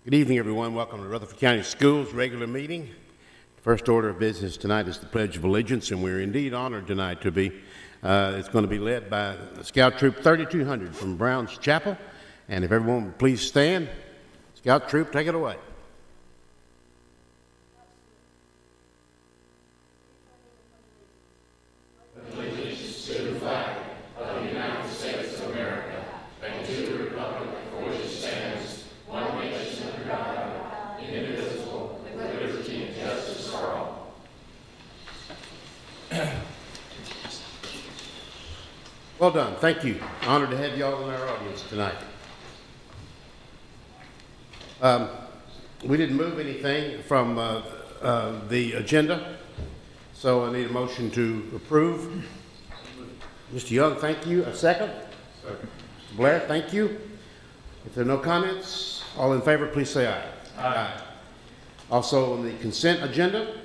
Good evening, everyone. Welcome to Rutherford County Schools regular meeting. First order of business tonight is the Pledge of Allegiance, and we're indeed honored tonight to be. It's going to be led by Scout Troop 3200 from Browns Chapel. And if everyone would please stand, Scout Troop, take it away. Well done. Thank you. Honored to have you all in our audience tonight. We didn't move anything from the agenda, so I need a motion to approve. Mr. Young, thank you. A second? Second. Mr. Blair, thank you. If there are no comments, all in favor, please say aye. Aye. Also, on the consent agenda,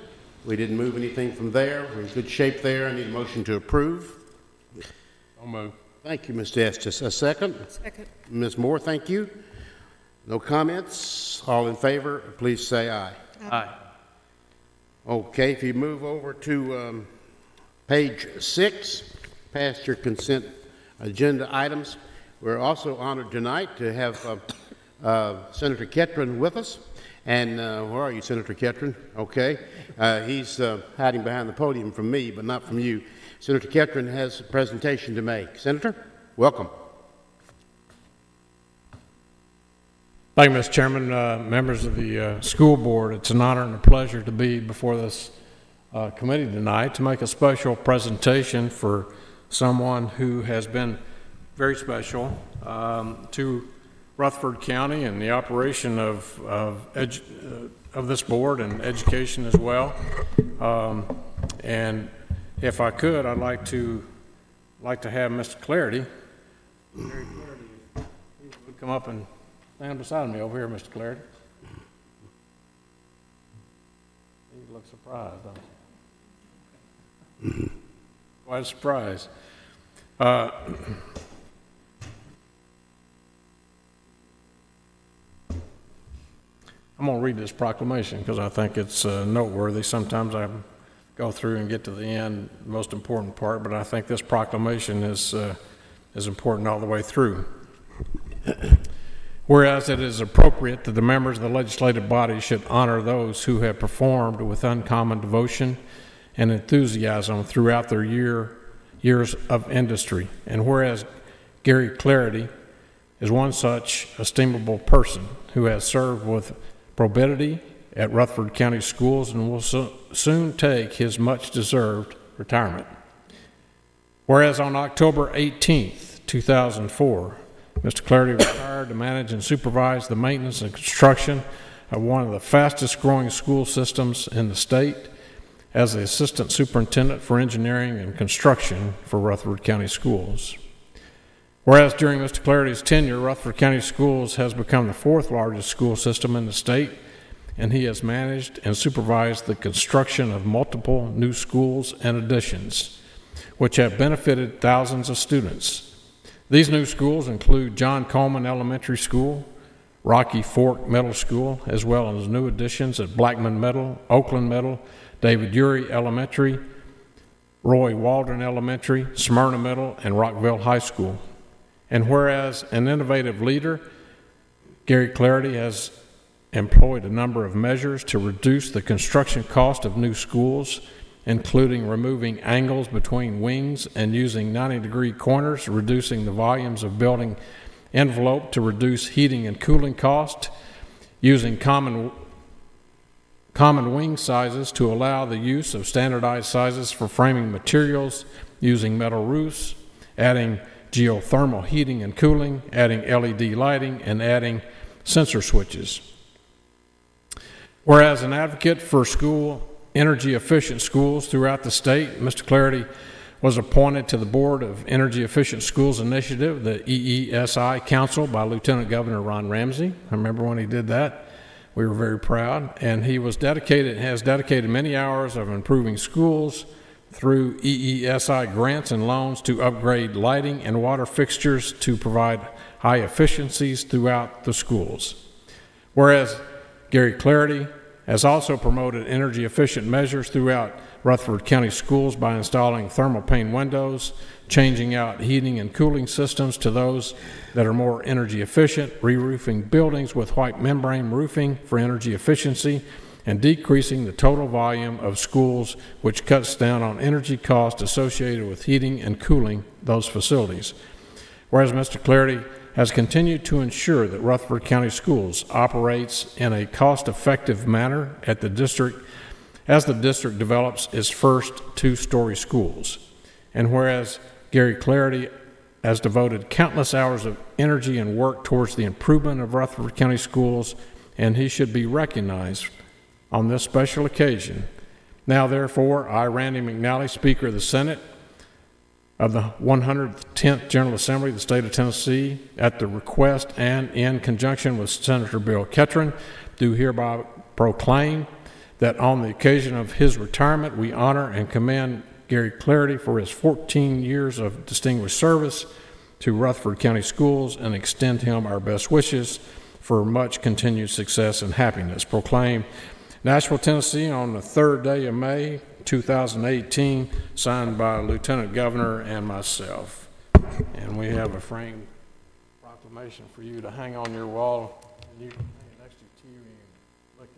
we didn't move anything from there. We're in good shape there. I need a motion to approve. I'll move. Thank you, Mr. Estes. A second? Second. Ms. Moore, thank you. No comments? All in favor, please say aye. Aye. Okay, if you move over to page 6, past your consent agenda items, we're also honored tonight to have Senator Ketron with us. And where are you, Senator Ketron? Okay. He's hiding behind the podium from me, but not from you. Senator Ketron has a presentation to make. Senator, welcome. Thank you, Mr. Chairman, members of the school board. It's an honor and a pleasure to be before this committee tonight to make a special presentation for someone who has been very special to Rutherford County and the operation of this board and education as well. And if I could, I'd like to have Mr. Clarity. Would come up and stand beside me over here, Mr. Clarity. You look surprised, don't you? Quite a surprise. I'm going to read this proclamation because I think it's noteworthy. Sometimes I go through and get to the end, the most important part, but I think this proclamation is important all the way through. Whereas it is appropriate that the members of the legislative body should honor those who have performed with uncommon devotion and enthusiasm throughout their years of industry, and whereas Gary Clarity is one such estimable person who has served with probity at Rutherford County Schools and will soon take his much-deserved retirement. Whereas on October 18th, 2004, Mr. Clarity retired to manage and supervise the maintenance and construction of one of the fastest-growing school systems in the state as the Assistant Superintendent for Engineering and Construction for Rutherford County Schools. Whereas during Mr. Clarity's tenure, Rutherford County Schools has become the 4th largest school system in the state, and he has managed and supervised the construction of multiple new schools and additions, which have benefited thousands of students. These new schools include John Coleman Elementary School, Rocky Fork Middle School, as well as new additions at Blackman Middle, Oakland Middle, David Urey Elementary, Roy Waldron Elementary, Smyrna Middle, and Rockville High School. And whereas an innovative leader, Gary Clarity has employed a number of measures to reduce the construction cost of new schools, including removing angles between wings and using 90-degree corners, reducing the volumes of building envelope to reduce heating and cooling cost, using common wing sizes to allow the use of standardized sizes for framing materials, using metal roofs, adding geothermal heating and cooling, adding LED lighting, and adding sensor switches. Whereas an advocate for energy efficient schools throughout the state, Mr. Clarity was appointed to the Board of Energy Efficient Schools Initiative, the EESI Council, by Lieutenant Governor Ron Ramsey. I remember when he did that. We were very proud. And he has dedicated many hours of improving schools through EESI grants and loans to upgrade lighting and water fixtures to provide high efficiencies throughout the schools. Whereas Gary Clarity has also promoted energy efficient measures throughout Rutherford County schools by installing thermal pane windows, changing out heating and cooling systems to those that are more energy efficient, re-roofing buildings with white membrane roofing for energy efficiency, and decreasing the total volume of schools, which cuts down on energy costs associated with heating and cooling those facilities. Whereas Mr. Clarity has continued to ensure that Rutherford County Schools operates in a cost-effective manner at the district as the district develops its first two-story schools. And whereas Gary Clarity has devoted countless hours of energy and work towards the improvement of Rutherford County Schools, and he should be recognized on this special occasion. Now, therefore, I, Randy McNally, Speaker of the Senate of the 110th General Assembly of the State of Tennessee, at the request and in conjunction with Senator Bill Ketron, do hereby proclaim that on the occasion of his retirement, we honor and commend Gary Clarity for his 14 years of distinguished service to Rutherford County Schools and extend him our best wishes for much continued success and happiness. Proclaim Nashville, Tennessee, on the 3rd day of May, 2018, signed by Lieutenant Governor and myself. And we have a framed proclamation for you to hang on your wall. And you can hang it next to the TV and look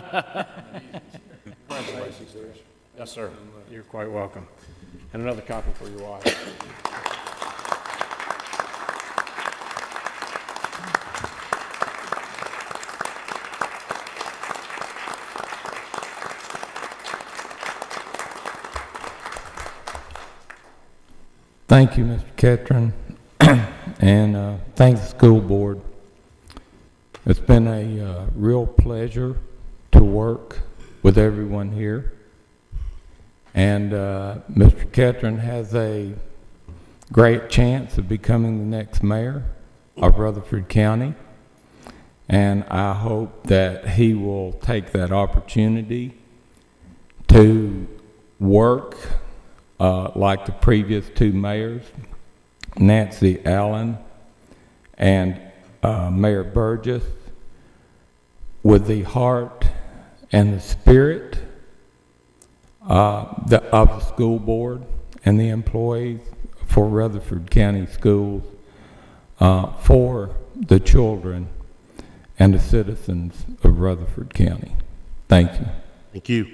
at it. Congratulations, sir. Yes, sir. You're quite welcome. And another copy for your wife. Thank you, Mr. Ketron, and thank the school board. It's been a real pleasure to work with everyone here. And Mr. Ketron has a great chance of becoming the next mayor of Rutherford County. And I hope that he will take that opportunity to work like the previous two mayors, Nancy Allen and Mayor Burgess, with the heart and the spirit of the school board and the employees for Rutherford County Schools, for the children and the citizens of Rutherford County. Thank you. Thank you.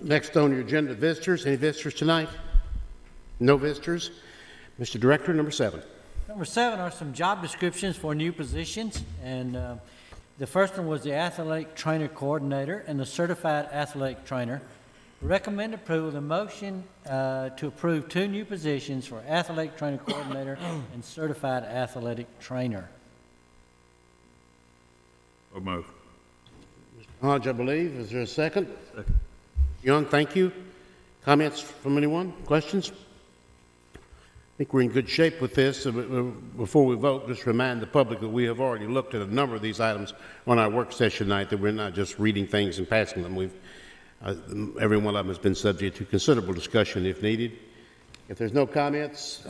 Next on your agenda, visitors. Any visitors tonight? No visitors. Mr. Director, number 7. Number 7 are some job descriptions for new positions, and the first one was the athletic trainer coordinator and the certified athletic trainer. Recommend approval of the motion to approve 2 new positions for athletic trainer coordinator and certified athletic trainer. So moved. Hodge, I believe. Is there a second? Second. Young, thank you. Comments from anyone? Questions? I think we're in good shape with this. Before we vote, just remind the public that we have already looked at a number of these items on our work session tonight, that we're not just reading things and passing them. Every one of them has been subject to considerable discussion if needed. If there's no comments,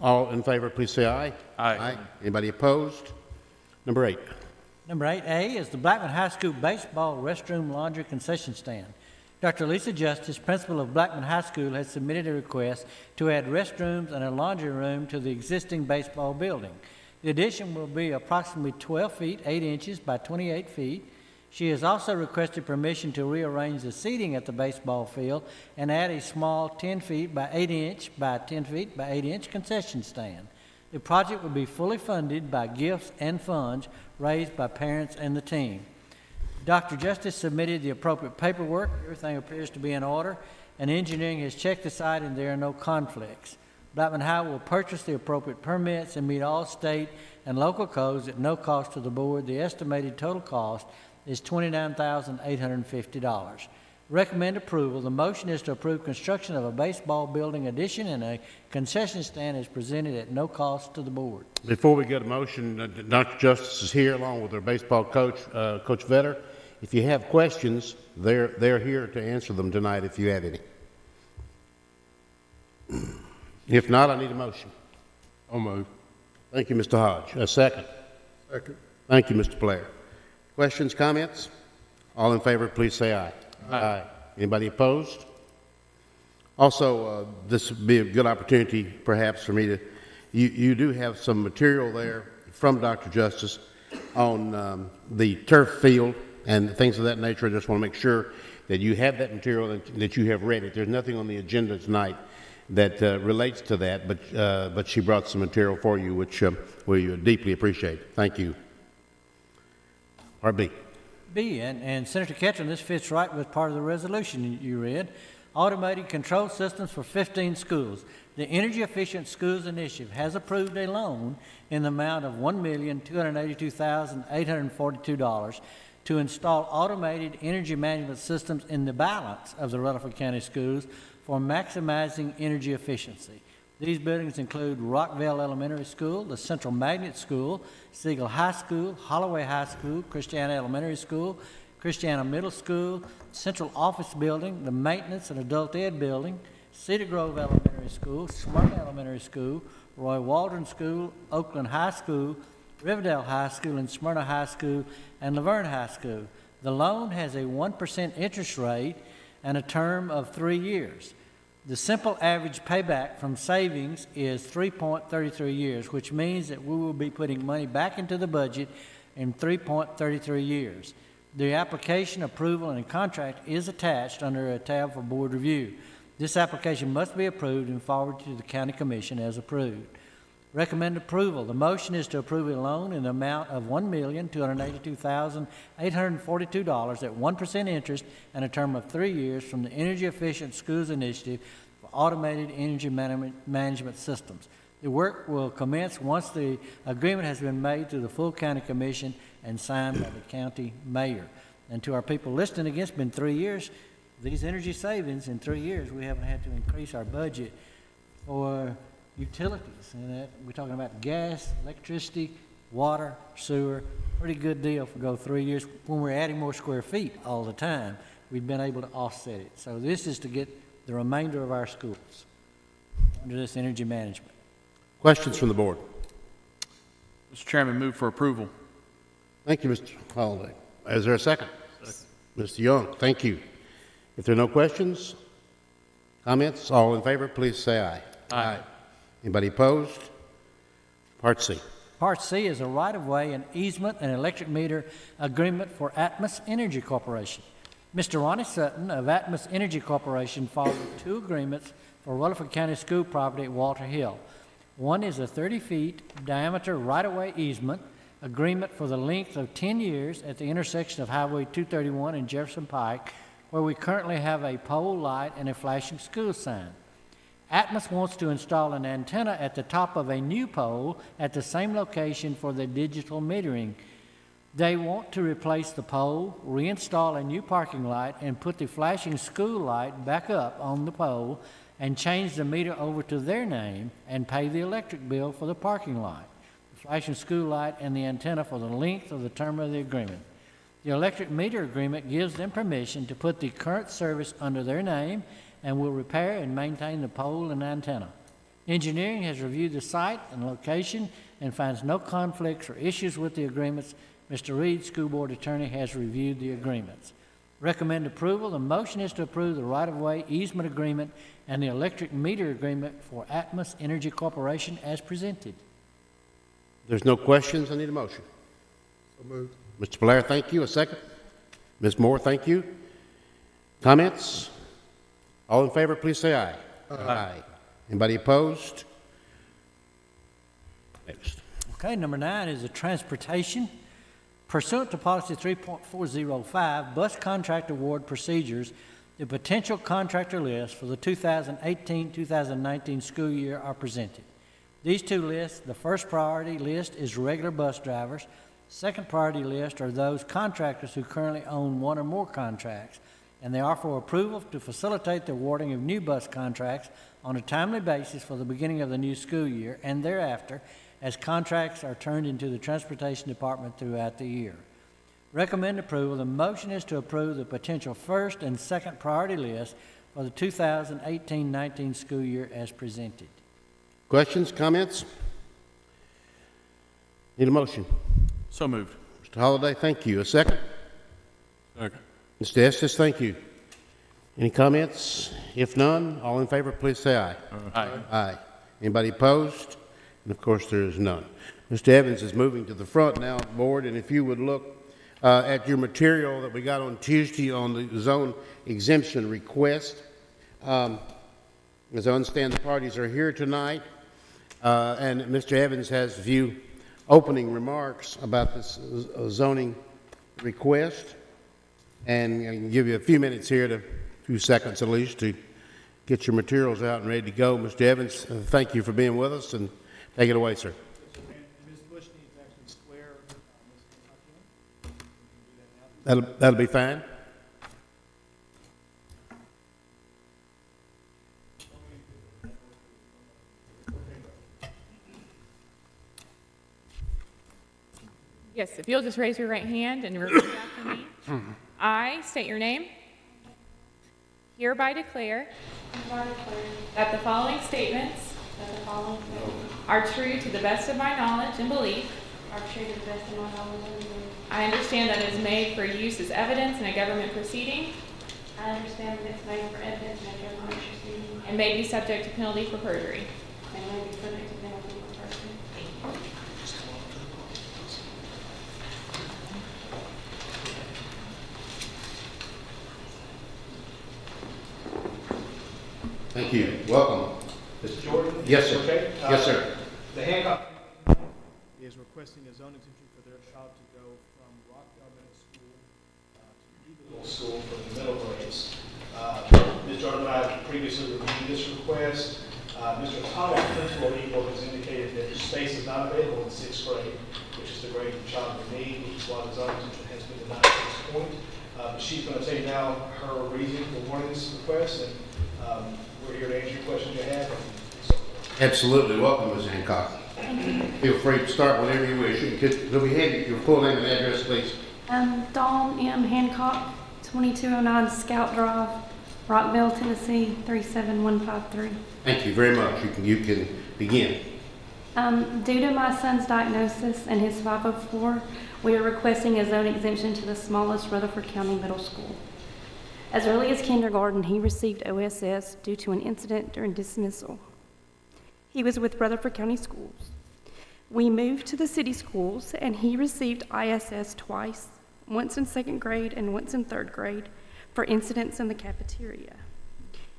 all in favor, please say aye. Aye. Aye. Anybody opposed? Number 8. Number 8A is the Blackman High School baseball restroom laundry concession stand. Dr. Lisa Justice, principal of Blackman High School, has submitted a request to add restrooms and a laundry room to the existing baseball building. The addition will be approximately 12 feet, 8 inches by 28 feet. She has also requested permission to rearrange the seating at the baseball field and add a small 10 feet by 8 inch by 10 feet by 8 inch concession stand. The project will be fully funded by gifts and funds raised by parents and the team. Dr. Justice submitted the appropriate paperwork. Everything appears to be in order, and engineering has checked the site and there are no conflicts. Blackman High will purchase the appropriate permits and meet all state and local codes at no cost to the board. The estimated total cost is $29,850. Recommend approval. The motion is to approve construction of a baseball building addition, and a concession stand is presented at no cost to the board. Before we get a motion, Dr. Justice is here along with our baseball coach, Coach Vetter. if you have questions, they're here to answer them tonight if you have any. If not, I need a motion. I'll move. Thank you, Mr. Hodge. A second. Second. Thank you, Mr. Blair. Questions, comments? All in favor, please say aye. Aye. Anybody opposed? Also, this would be a good opportunity, perhaps, for me to, you do have some material there from Dr. Justice on the turf field and things of that nature. I just want to make sure that you have that material and that you have read it. There's nothing on the agenda tonight that relates to that, but she brought some material for you, which we deeply appreciate. Thank you. Part B. B, and Senator Ketchum, this fits right with part of the resolution you read. Automated control systems for 15 schools. The Energy Efficient Schools Initiative has approved a loan in the amount of $1,282,842 to install automated energy management systems in the balance of the Rutherford County schools for maximizing energy efficiency. These buildings include Rockville Elementary School, the Central Magnet School, Siegel High School, Holloway High School, Christiana Elementary School, Christiana Middle School, Central Office Building, the Maintenance and Adult Ed Building, Cedar Grove Elementary School, Smyrna Elementary School, Roy Waldron School, Oakland High School, Riverdale High School, and Smyrna High School, and Laverne High School. The loan has a 1% interest rate and a term of 3 years. The simple average payback from savings is 3.33 years, which means that we will be putting money back into the budget in 3.33 years. The application, approval, and contract is attached under a tab for board review. This application must be approved and forwarded to the County Commission as approved. Recommend approval. The motion is to approve a loan in the amount of $1,282,842 at 1% interest and a term of 3 years from the Energy Efficient Schools Initiative for automated energy management systems. The work will commence once the agreement has been made to the full County Commission and signed by the county mayor. And to our people listening, again, it's been 3 years. These energy savings in 3 years, we haven't had to increase our budget for utilities. And we're talking about gas, electricity, water, sewer. Pretty good deal for go 3 years. When we're adding more square feet all the time, we've been able to offset it. So this is to get the remainder of our schools under this energy management. Questions from the board? Mr. Chairman, move for approval. Thank you, Mr. Holliday. Is there a second? Mr. Young, thank you. If there are no questions, comments, all in favor, please say aye. Aye. Anybody opposed? Part C. Part C is a right-of-way and easement and electric meter agreement for Atmos Energy Corporation. Mr. Ronnie Sutton of Atmos Energy Corporation followed 2 agreements for Rutherford County school property at Walter Hill. One is a 30-feet diameter right-of-way easement agreement for the length of 10 years at the intersection of Highway 231 and Jefferson Pike, where we currently have a pole light and a flashing school sign. Atmos wants to install an antenna at the top of a new pole at the same location for the digital metering. They want to replace the pole, reinstall a new parking light, and put the flashing school light back up on the pole and change the meter over to their name and pay the electric bill for the parking lot, the flashing school light, and the antenna for the length of the term of the agreement. The electric meter agreement gives them permission to put the current service under their name and will repair and maintain the pole and antenna. Engineering has reviewed the site and location and finds no conflicts or issues with the agreements. Mr. Reed, School Board Attorney, has reviewed the agreements. Recommend approval. The motion is to approve the right-of-way easement agreement and the electric meter agreement for Atmos Energy Corporation as presented. There's no questions. I need a motion. So moved. Mr. Blair, thank you. A second. Ms. Moore, thank you. Comments? All in favor, please say aye. Aye. Anybody opposed? Next. Okay, number 9 is the transportation. Pursuant to Policy 3.405, Bus Contract Award Procedures, the potential contractor lists for the 2018-2019 school year are presented. These 2 lists, the first priority list is regular bus drivers. Second priority list are those contractors who currently own 1 or more contracts, and they are for approval to facilitate the awarding of new bus contracts on a timely basis for the beginning of the new school year and thereafter, as contracts are turned into the Transportation Department throughout the year. recommend approval. The motion is to approve the potential first and second priority list for the 2018-19 school year as presented. Questions, comments? Need a motion? So moved. Mr. Holliday, thank you. A second? Second. Mr. Estes, thank you. Any comments? If none, all in favor, please say aye. Aye. Aye. Anybody opposed? And of course, there is none. Mr. Evans is moving to the front now, board, and if you would look at your material that we got on Tuesday on the zone exemption request. As I understand, the parties are here tonight, and Mr. Evans has a few opening remarks about this zoning request, and I can give you a few minutes here, a few seconds at least, to get your materials out and ready to go. Mr. Evans, thank you for being with us, and take it away, sir. Ms. Bush needs to actually swear Ms. Hancock in. That'll be fine. Yes, if you'll just raise your right hand and repeat after me. I state your name. Hereby declare that the following statements are true to the best of my knowledge and belief. I understand that it is made for use as evidence in a government proceeding. I understand that it's made for evidence in a government proceeding And may be subject to penalty for perjury. and may be subject to penalty for perjury. Thank you. Welcome. Mr. Jordan? Yes, sir. Okay. Yes, sir. The Hancock is requesting a zone exemption for their child to go from Rockdale Middle School to Eagleville School for the middle grades. Ms. Jordan and I previously reviewed this request. Mr. Tuttle, principal of Eagle, has indicated that the space is not available in 6th grade, which is the grade the child would need, which is why the zone exemption has been denied at this point. But she's going to tell you now her reason for wanting this request, and we're here to answer your questions you have. Absolutely. Welcome, Ms. Hancock. Feel free to start whenever you wish. Could we have your full name and address, please? Dawn M. Hancock, 2209 Scout Drive, Rockville, Tennessee, 37153. Thank you very much. You can begin. Due to my son's diagnosis and his 504, we are requesting a zone exemption to the smallest Rutherford County middle school. As early as kindergarten, he received OSS due to an incident during dismissal. He was with Rutherford County Schools. We moved to the city schools, and he received ISS twice, once in 2nd grade and once in 3rd grade, for incidents in the cafeteria.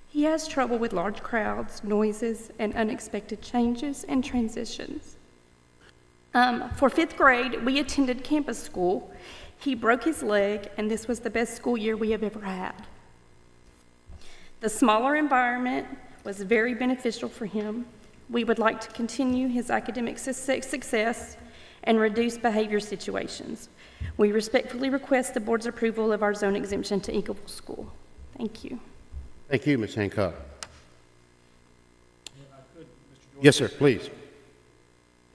He has trouble with large crowds, noises, and unexpected changes and transitions. For 5th grade, we attended campus school. He broke his leg, and this was the best school year we have ever had. The smaller environment was very beneficial for him. We would like to continue his academic success and reduce behavior situations. We respectfully request the board's approval of our zone exemption to Eagleville School. Thank you. Thank you, Ms. Hancock. If I could, Mr. Jordan. Yes, sir. Please.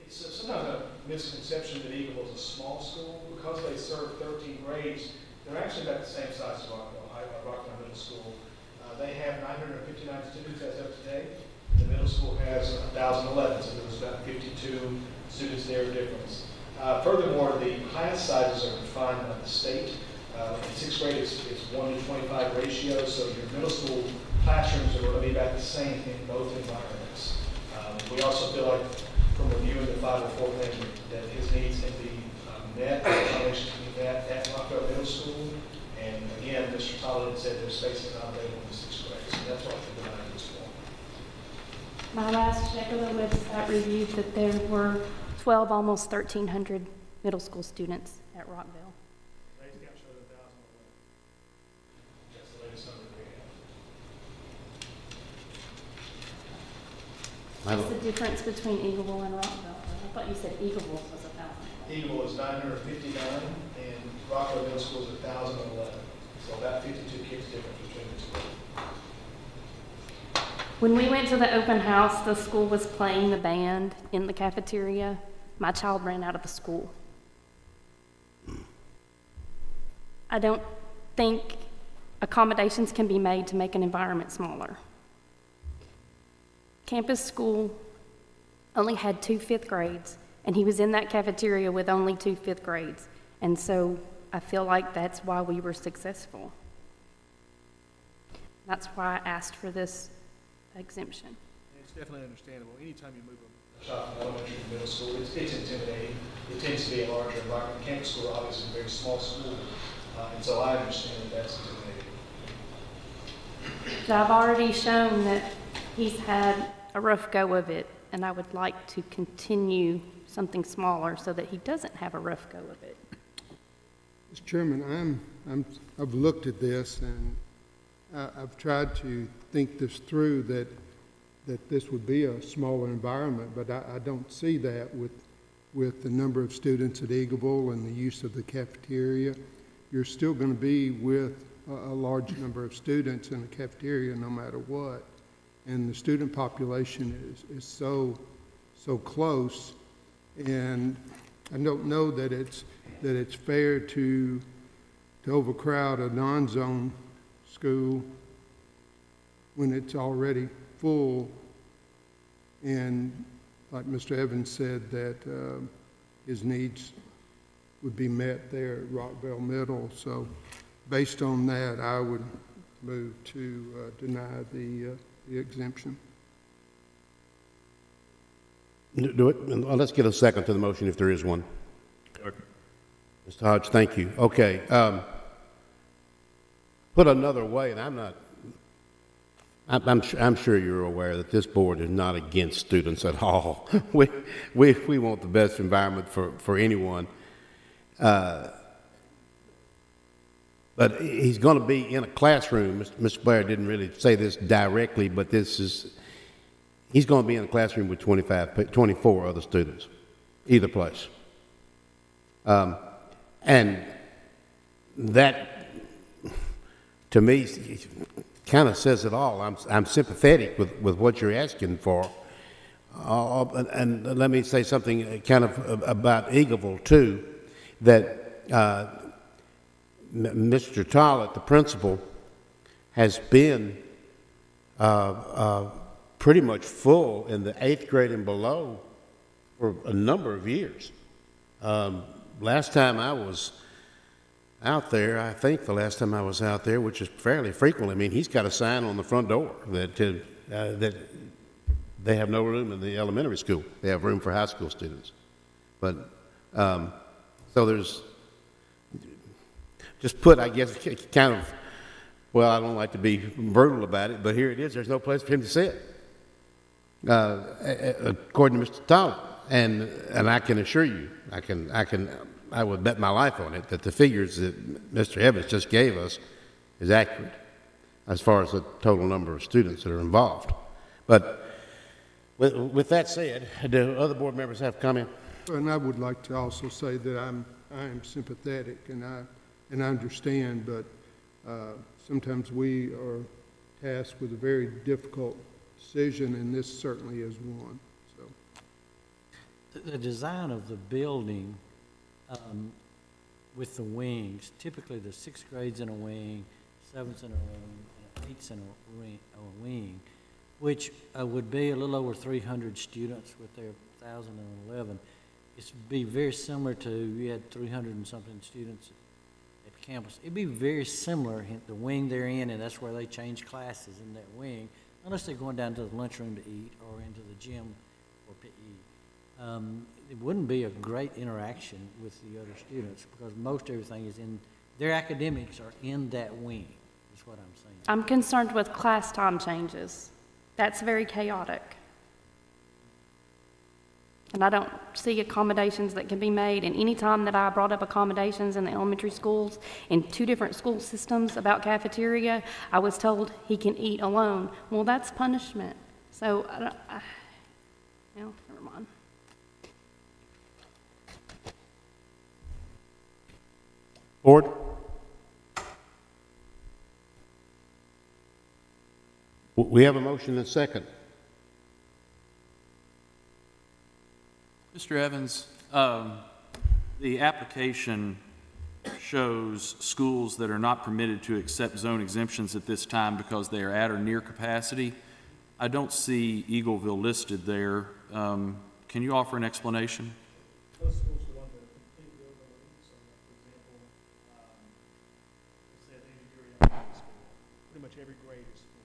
It's sometimes a misconception that Eagleville is a small school. Because they serve 13 grades, they're actually about the same size as Rockdale Middle School. They have 959 students as of today. The middle school has 1,011, so there's about 52 students there difference. Furthermore, the class sizes are defined by the state. In 6th grade, it's 1 to 25 ratio, so your middle school classrooms are going to be about the same in both environments. We also feel like, from reviewing the 504 plan, that his needs can be met, accommodation between that at Rockville Middle School. And again, Mr. Tollett said their space is not available in the 6th grade, so that's why we're denying this one. My last check of the website reviewed that there were 12, almost 1,300 middle school students at Rockville. Today's count showed 1,011. That's the latest number we have. What's the difference between Eagleville and Rockville? I thought you said Eagleville was 1,000. Eagle is 959, and Rockville Middle School is 1,011. So about 52 kids difference between the two. When we went to the open house, the school was playing the band in the cafeteria. My child ran out of the school. I don't think accommodations can be made to make an environment smaller. Campus school only had 2 fifth grades, and he was in that cafeteria with only 2 fifth grades. And so I feel like that's why we were successful. That's why I asked for this exemption. And it's definitely understandable. Anytime you move a child from elementary to middle school, it's intimidating. It tends to be a larger environment. Campus school obviously is a very small school, and so I understand that that's intimidating. So I've already shown that he's had a rough go of it, and I would like to continue something smaller so that he doesn't have a rough go of it. Mr. Chairman, I've looked at this, and I've tried to think this through, that this would be a smaller environment, but I don't see that with the number of students at Eagleville and the use of the cafeteria. You're still going to be with a large number of students in the cafeteria no matter what. And the student population is so close, and I don't know that it's fair to overcrowd a non-zone school when it's already full. And like Mr. Evans said, that his needs would be met there at Rockville Middle. So based on that, I would move to deny the exemption. Do it. Let's get a second to the motion if there is one. Mr. Hodge, thank you. Okay. Put another way, and I'm sure you're aware that this board is not against students at all. we want the best environment for anyone. But he's going to be in a classroom. Mr. Blair didn't really say this directly, but he's going to be in a classroom with 24 other students, either place. And that, to me, kind of says it all. I'm sympathetic with what you're asking for. And let me say something kind of about Eagleville, too, that Mr. Tollett, the principal, has been pretty much full in the 8th grade and below for a number of years. Last time I was out there, I think the last time I was out there, which is fairly frequent, I mean, he's got a sign on the front door that they have no room in the elementary school. They have room for high school students. But, so there's, just put, I guess, kind of, well, I don't like to be brutal about it, but here it is. There's no place for him to sit, according to Mr. Tollett. And I can assure you, I would bet my life on it that the figures that Mr. Evans just gave us is accurate as far as the total number of students that are involved. But with that said, do other board members have comment? And I would like to also say that I am sympathetic and I understand, but sometimes we are tasked with a very difficult decision, and this certainly is one. So, the design of the building with the wings, typically the 6th grades in a wing, 7th in a wing, and 8th in a wing, which would be a little over 300 students with their 1,011. It would be very similar to, you had 300 and something students at campus. It'd be very similar, the wing they're in, and that's where they change classes in that wing, unless they're going down to the lunchroom to eat or into the gym for PE. It wouldn't be a great interaction with the other students because most everything is in, their academics are in that wing, is what I'm saying. I'm concerned with class time changes. That's very chaotic. And I don't see accommodations that can be made. And any time that I brought up accommodations in the elementary schools in 2 different school systems about cafeteria, I was told he can eat alone. Well, that's punishment. So, well, never mind. Board? We have a motion and a second. Mr. Evans, the application shows schools that are not permitted to accept zone exemptions at this time because they are at or near capacity. I don't see Eagleville listed there. Can you offer an explanation? Those schools are the ones that completely overloaded. So, for example, let's say at the Indian School, pretty much every grade is full.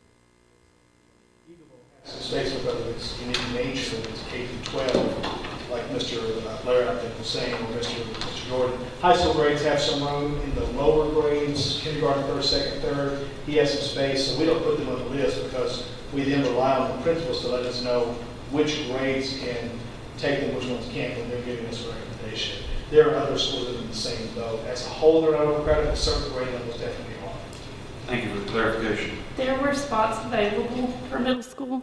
Eagleville has some space because of its unique nature, it's K through 12, like Mr. Blair, I think, was saying, or Mr. Jordan. High school grades have some room. In the lower grades, kindergarten, first, second, third, he has some space, so we don't put them on the list because we then rely on the principals to let us know which grades can take them, which ones can't, when they're giving us a recommendation. There are other schools that are in the same boat. As a whole, they're not overcrowded, but certain grade levels definitely are. Thank you for the clarification. There were spots available for middle school.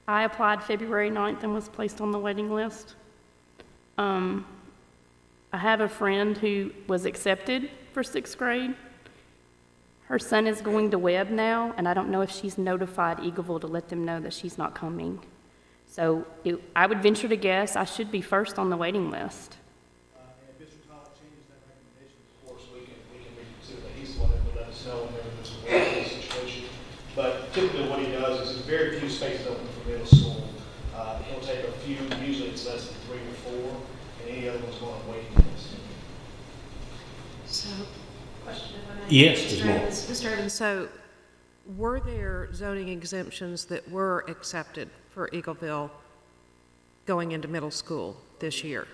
I applied February 9th and was placed on the waiting list. I have a friend who was accepted for 6th grade. Her son is going to Webb now, and I don't know if she's notified Eagleville to let them know that she's not coming. So I would venture to guess I should be first on the waiting list. And if Mr. Todd changes that recommendation, of course, we can reconsider that. He's the one that will let us know whenever there's a waiting situation. But typically what he does is there's very few spaces open for middle school. He'll take a few, usually it's less than 3 or 4, and any other ones go on a waiting list. So, question if I may. Yes, Mr. Evans. Mr. Evans, so were there zoning exemptions that were accepted for Eagleville going into middle school this year?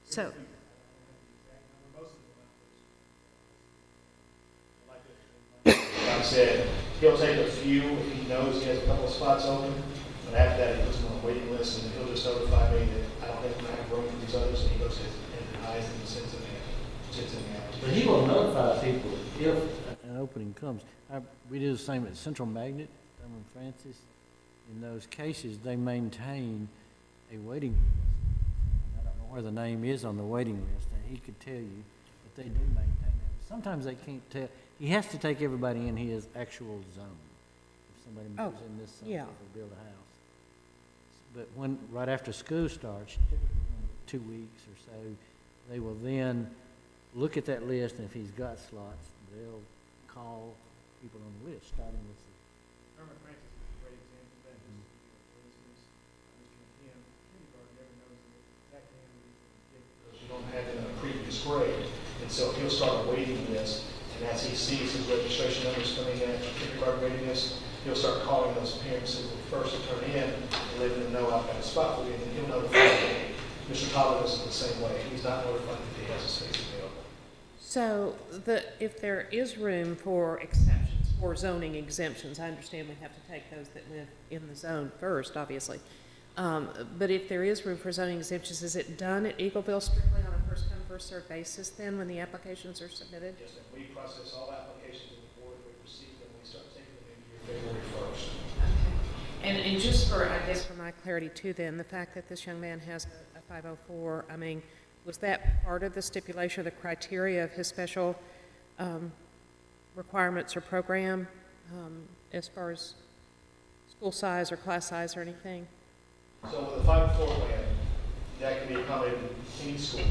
So, Like I said, he'll take a few if he knows he has a couple of spots open, but after that, he puts them on a waiting list, and he'll just notify me that I don't think I have room for these others, and he goes ahead and denies them and sends them out. But he will notify people if an opening comes. We do the same at Central Magnet, Thurman Francis. In those cases, they maintain a waiting list. I don't know where the name is on the waiting list, and he could tell you, but they do maintain that. Sometimes they can't tell. He has to take everybody in his actual zone. If somebody moves in this zone, yeah. they'll build a house. But right after school starts, typically in 2 weeks or so, they will then look at that list, and if he's got slots, they'll call people on the list, starting with the Thurman Francis is a great example of that. For instance, Mr. McKim, kindergarten never knows the exact name of the because you don't have it in a previous grade. And so he'll start a waiting list, and as he sees his registration numbers coming in, kindergarten waiting list, he'll start calling those parents who were first to turn in and letting them know I've got a spot for you, and then he'll notify them. Mr. Tyler does it the same way. He's not notified that he has a space available. so if there is room for exceptions, for zoning exemptions, I understand we have to take those that live in the zone first, obviously. But if there is room for zoning exemptions, is it done at Eagleville strictly on a first-come, first-served basis then when the applications are submitted? Yes, and we process all applications in the board. We receive them. We start taking them in here February 1st. Okay. And just for, I guess, for my clarity too then, the fact that this young man has a 504, I mean, was that part of the stipulation of the criteria of his special requirements or program as far as school size or class size or anything? So with the 504 plan, that can be accommodated in any school.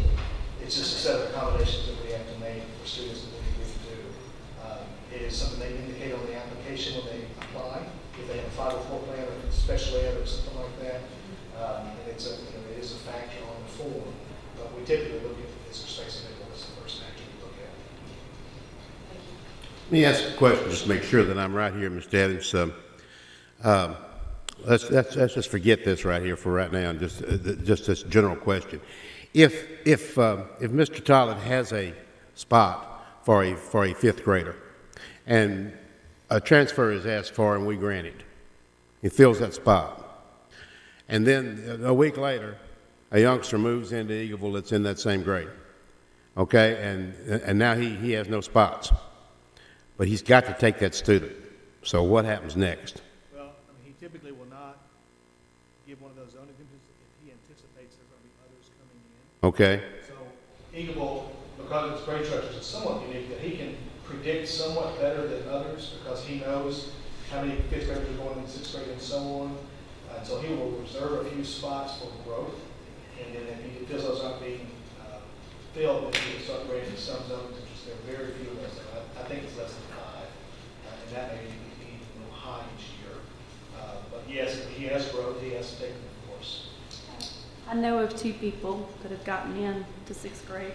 It's just a set of accommodations that we have to make for students that we agree to do. It is something they indicate on the application when they apply. If they have a 504 plan or special ed or something like that, and it is a factor on the form. But we typically look at is there space available as the first factor we look at. Let me ask a question, just to make sure that I'm right here, Mr. Evans. Let's just forget this right here for right now, and just this general question. If Mr. Tollett has a spot for a 5th grader, and a transfer is asked for and we grant it, he fills that spot, and then a week later, a youngster moves into Eagleville that's in that same grade, okay, and now he has no spots, but he's got to take that student. So what happens next? Well, I mean, he typically will not give one of those zoning exemptions if he anticipates there are going to be others coming in. Okay. So Eagleville, because of its grade structures, is somewhat unique that he can predict somewhat better than others because he knows how many 5th graders are going into 6th grade and so on. And so he will reserve a few spots for growth. And then if he feels those aren't being filled, then he can start grading some zoning exemptions. There are very few of those. I think it's less than 5, and that may be a little high each year. But yes, he has growth. He has taken the course. I know of 2 people that have gotten in to 6th grade.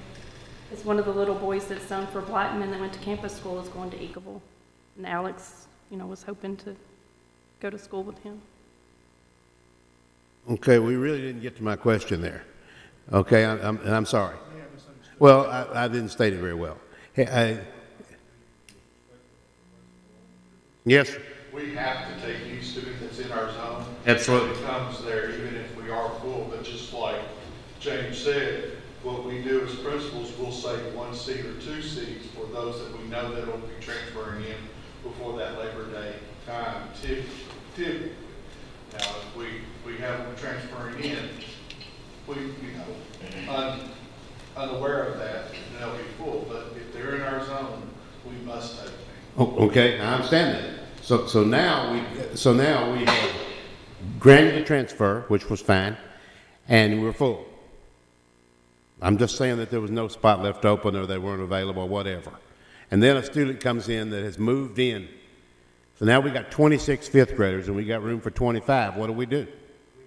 It's one of the little boys that's zoned for Blackman that went to campus school is going to Eagleville. And Alex, was hoping to go to school with him. Okay, we really didn't get to my question there. Okay, and I'm sorry. Well, I didn't state it very well. Hey, yes? We have to take each student that's in our zone. Absolutely. It comes there, even if we are full, but just like James said, what we do as principals, we'll save 1 seat or 2 seats for those that we know that will be transferring in before that Labor Day time. Typically. Now, if we have them transferring in, we, unaware of that, and they'll be full. But if they're in our zone, we must take them. Oh, okay, I understand that. So now we have granted a transfer, which was fine, and we're full. I'm just saying that there was no spot left open or they weren't available or whatever. And then a student comes in that has moved in. So now we got 26 5th graders and we got room for 25. What do we do? We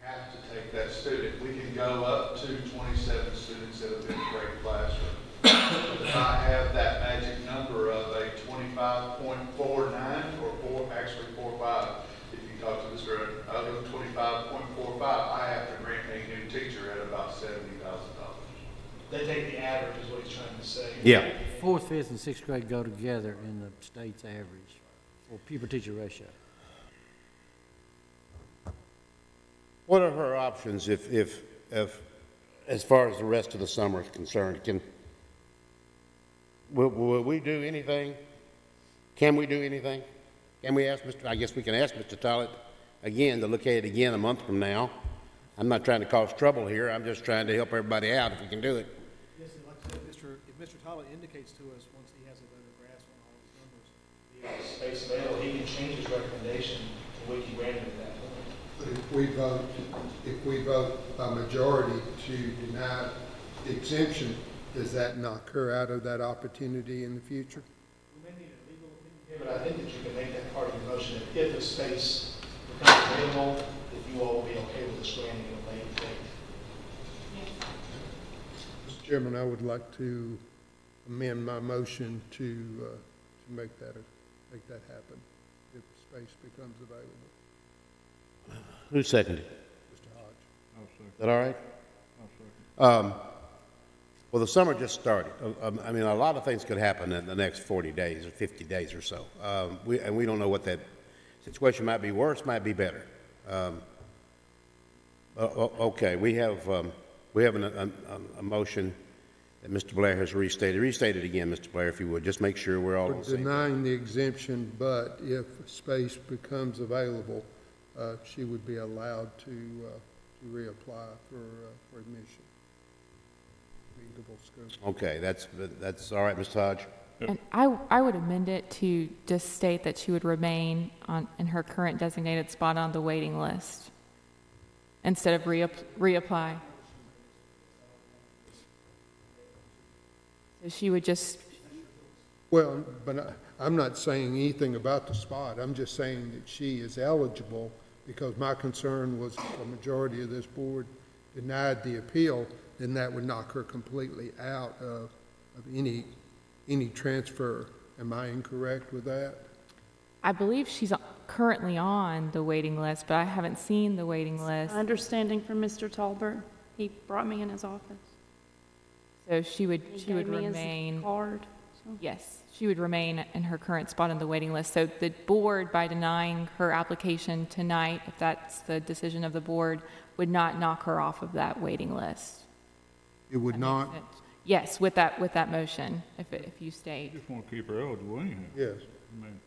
have to take that student. We can go up to 27 students in a 5th grade classroom. But if I have that magic number of a 25.49 or actually 45, if you talk to Mr. Other 25.45, I have to grant a new teacher at about $70,000. They take the average, is what he's trying to say. Yeah. 4th, 5th, and 6th grade go together in the state's average for pupil-teacher ratio. What are her options if as far as the rest of the summer is concerned? Will we do anything? Can we do anything? Can we ask I guess we can ask Mr. Tollett again to look at it again a month from now. I'm not trying to cause trouble here. I'm just trying to help everybody out if we can do it. Yes, and like I said, if Mr. Tollett indicates to us once he has a better grasp on all his numbers, the space available, he can change his recommendation to what he granted at that point. But if we vote by majority to deny the exemption, does that knock her out of that opportunity in the future? We may need a legal opinion, but I think that you can make that part of your motion that if the space becomes available, that you all will be okay with this granting at a later date. Mr. Chairman, I would like to amend my motion to make that happen if space becomes available. Who seconded? Mr. Hodge. Is that all right? Well, the summer just started. I mean, a lot of things could happen in the next 40 days or 50 days or so. And we don't know what that situation might be. Worse, might be better. Okay, we have a motion that Mr. Blair has restated. Restate it again, Mr. Blair, if you would. Just make sure we're all on the same page. Denying the exemption, but if space becomes available, she would be allowed to reapply for admission. School. Okay, that's all right, Mr. Hodge. And I would amend it to just state that she would remain in her current designated spot on the waiting list instead of reapply. So she would just... Well, but I'm not saying anything about the spot. I'm just saying that she is eligible because my concern was the majority of this board denied the appeal, then that would knock her completely out of any transfer. Am I incorrect with that? I believe she's currently on the waiting list, but I haven't seen the waiting list. My understanding from Mr. Talbert, he brought me in his office. So she would remain. remain. Card. So. Yes, she would remain in her current spot on the waiting list. So the board, by denying her application tonight, if that's the decision of the board, would not knock her off of that waiting list. It would not? Yes, with that motion, if you state. You just want to keep her eligible anyhow. Yes. I mean,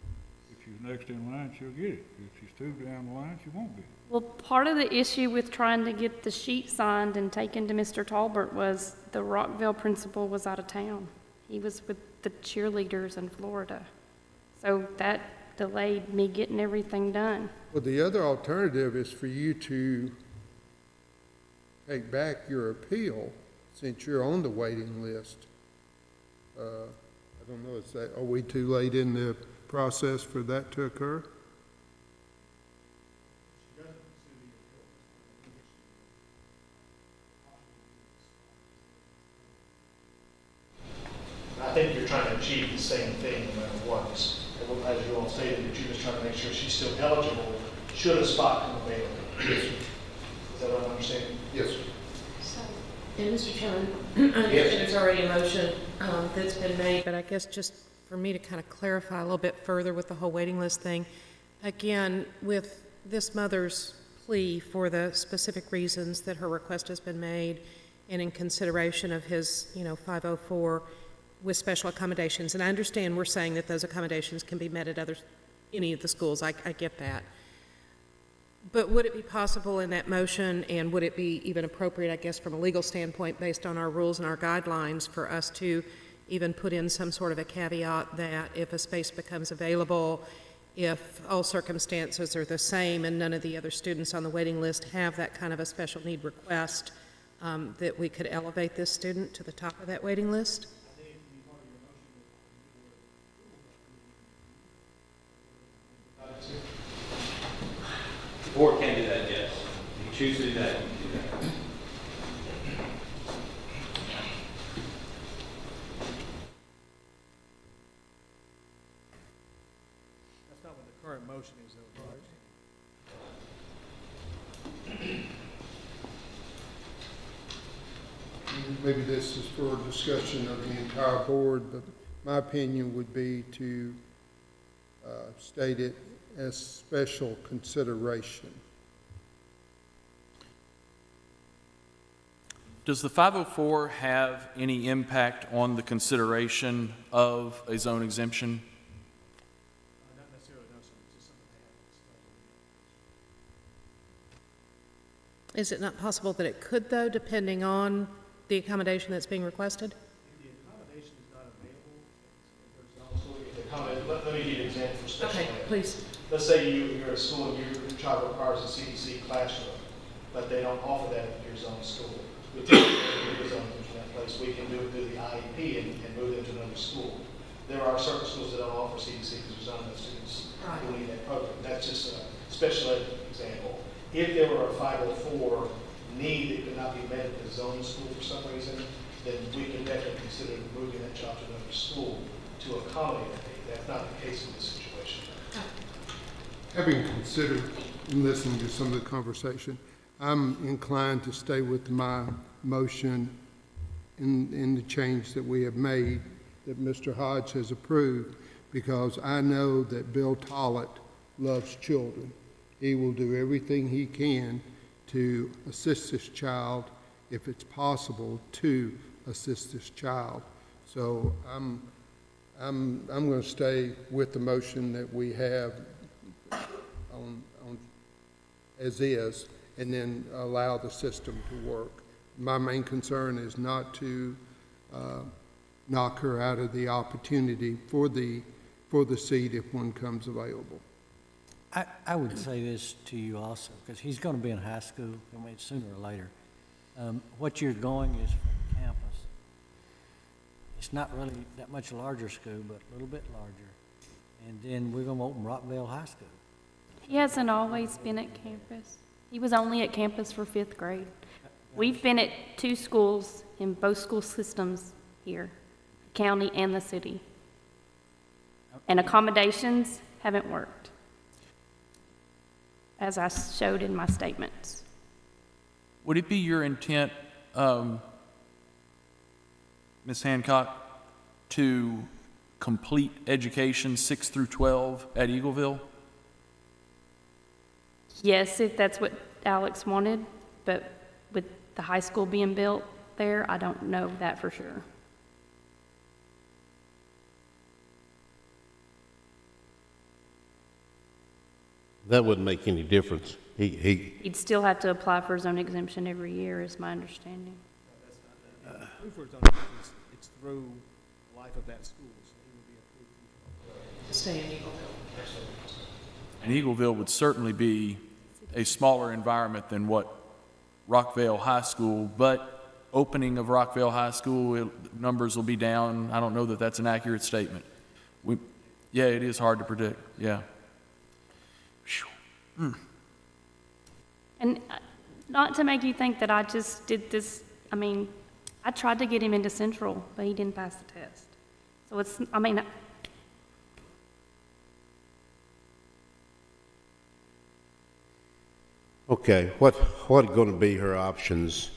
if she's next in line, she'll get it. If she's two down the line, she won't get it. Well, part of the issue with trying to get the sheet signed and taken to Mr. Talbert was the Rockville principal was out of town. He was with the cheerleaders in Florida. So that delayed me getting everything done. Well, the other alternative is for you to take back your appeal, since you're on the waiting list. I don't know, are we too late in the process for that to occur? I think you're trying to achieve the same thing no matter what. As you all stated, that you're just trying to make sure she's still eligible should a spot come available. Yes. Is that what I'm understanding? Yes. And Mr. Chairman, I understand there's already a motion that's been made, but I guess just for me to kind of clarify a little bit further with the whole waiting list thing, again, with this mother's plea for the specific reasons that her request has been made and in consideration of his, 504 with special accommodations, and I understand we're saying that those accommodations can be met at any of the schools, I get that. But would it be possible in that motion, and would it be even appropriate, I guess, from a legal standpoint, based on our rules and our guidelines, for us to even put in some sort of a caveat that if a space becomes available, if all circumstances are the same and none of the other students on the waiting list have that kind of a special need request, that we could elevate this student to the top of that waiting list? The board can do that, yes. If you choose to do that, you can do that. That's not what the current motion is, though, right? Maybe this is for discussion of the entire board, but my opinion would be to state it as special consideration. Does the 504 have any impact on the consideration of a zone exemption? Not necessarily, no, sir. It's just something they have. Is it not possible that it could, though, depending on the accommodation that's being requested? If the accommodation is not available, if there's also, let me give you an example for special Okay, ed. please. Let's say you're at school and your child requires a CDC classroom, but they don't offer that at your zone school. We typically do a zone in that place. We can do it through the IEP and move them to another school. There are certain schools that don't offer CDC because there's not enough students who need that program. That's just a special ed example. If there were a 504 need that could not be met at the zone school for some reason, then we can definitely consider moving that child to another school to accommodate that need. That's not the case in this situation. Having considered and listening to some of the conversation, I'm inclined to stay with my motion in the change that we have made, that Mr. Hodge has approved, because I know that Bill Tollett loves children. He will do everything he can to assist this child, if it's possible, to assist this child. So I'm going to stay with the motion that we have on as is, and then allow the system to work. My main concern is not to knock her out of the opportunity for the seat if one comes available. I would say this to you also, because he's going to be in high school, I mean, sooner or later. What you're going is from campus. It's not really that much larger school, but a little bit larger. And then we're going to open Rockville High School. He hasn't always been at campus. He was only at campus for 5th grade. We've been at 2 schools in both school systems here, the county and the city. And accommodations haven't worked, as I showed in my statements. Would it be your intent, Ms. Hancock, to complete education 6 through 12 at Eagleville? Yes, if that's what Alex wanted, but with the high school being built there, I don't know that for sure. That wouldn't make any difference. He'd still have to apply for his own exemption every year, is my understanding. It's through the life of that school, so he would be approved. Stay in Eagleville. And Eagleville would certainly be a smaller environment than what Rockvale High School, but opening of Rockvale High School, numbers will be down. I don't know that that's an accurate statement. Yeah, it is hard to predict, yeah. And not to make you think that I just did this, I mean, I tried to get him into Central, but he didn't pass the test. So it's, I mean, Okay, what are going to be her options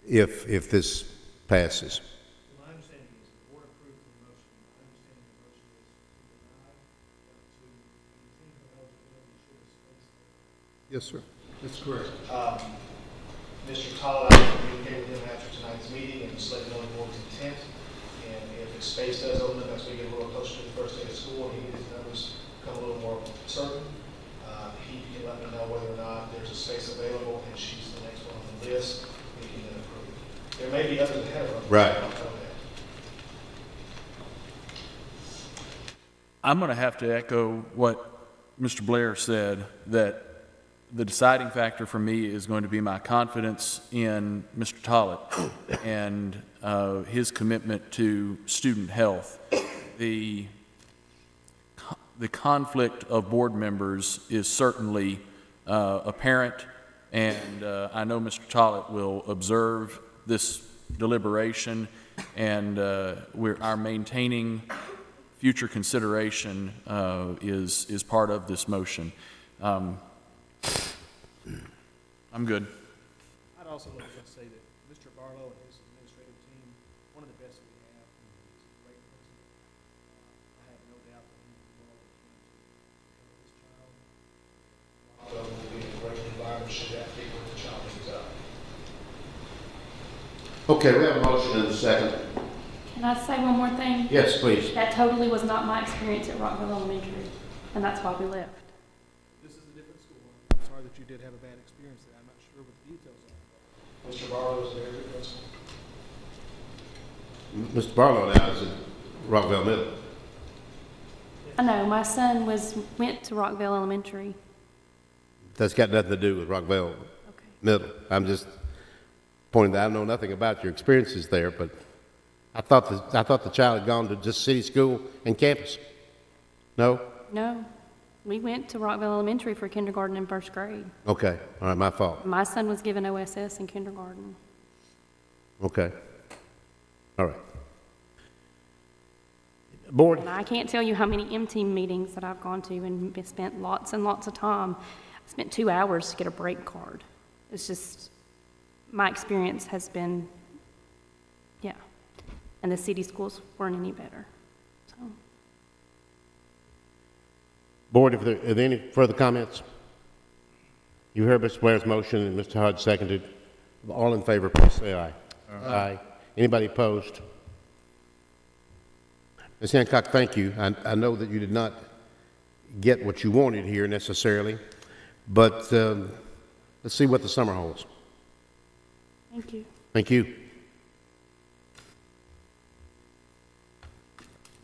if this passes? My understanding is the board approved the motion. My understanding of the motion is to deny, to maintain her eligibility should a space. Yes, sir. That's correct. Mr. Todd, I will communicate with him after tonight's meeting and just let him know the board's intent. And if the space does open up as we get a little closer to the first day of school and his numbers become a little more certain, he can let me know whether or not there's a space available and she's the next one on the list. We can then approve. There may be others ahead of her. Right. I'll tell that. I'm going to have to echo what Mr. Blair said, that the deciding factor for me is going to be my confidence in Mr. Tollett and his commitment to student health. The conflict of board members is certainly apparent, and I know Mr. Tollett will observe this deliberation, and our maintaining future consideration is part of this motion. I'm good. I'd also like to say that Mr. Barlow and his administrative team, one of the best we have. He's a great principal. I have no doubt that he will do all he can to take care of this child. Barlow will be in a great environment should that be when the child is up. Okay, we have a motion and a second. can I say one more thing? Yes, please. That totally was not my experience at Rockville Elementary, and that's why we left. This is a different school. I'm sorry that you did have a bad experience there. I'm not sure what the details are. Mr. Barlow is a very good principal. Mr. Barlow now is at Rockville Middle. I know, my son went to Rockville Elementary. That's got nothing to do with Rockville Middle. I'm just pointing that I know nothing about your experiences there, but I thought the child had gone to just city school and campus. No? No, we went to Rockville Elementary for kindergarten and first grade. Okay, all right, my fault. My son was given OSS in kindergarten. Okay, all right. Board? And I can't tell you how many M-Team meetings that I've gone to and spent lots and lots of time. I spent 2 hours to get a break card. It's just, my experience has been, yeah. And the city schools weren't any better, so. Board, are there any further comments? You heard Mr. Blair's motion and Mr. Hodge seconded. All in favor, please say aye. Aye. Anybody opposed? Ms. Hancock, thank you. I know that you did not get what you wanted here necessarily, but let's see what the summer holds. Thank you. Thank you.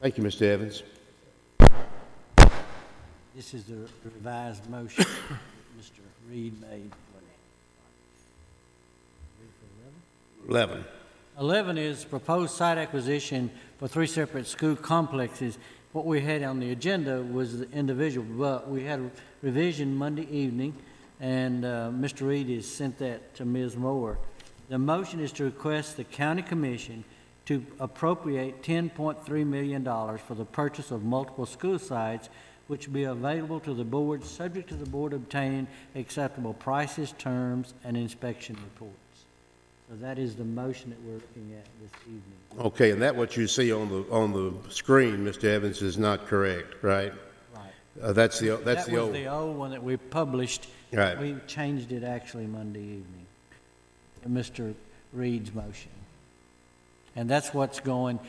Thank you, Mr. Evans. This is the revised motion that Mr. Reed made. 11. 11 is proposed site acquisition for 3 separate school complexes. What we had on the agenda was the individual, but we had a revision Monday evening, and Mr. Reed has sent that to Ms. Moore. The motion is to request the county commission to appropriate $10.3 million for the purchase of multiple school sites, which will be available to the board, subject to the board obtaining acceptable prices, terms, and inspection reports. So that is the motion that we're looking at this evening. Okay, and that what you see on the screen, Mr. Evans, is not correct, right? Right. That's the That was old. the old one that we published. Right. We changed it actually Monday evening, Mr. Reed's motion. And that's what's going,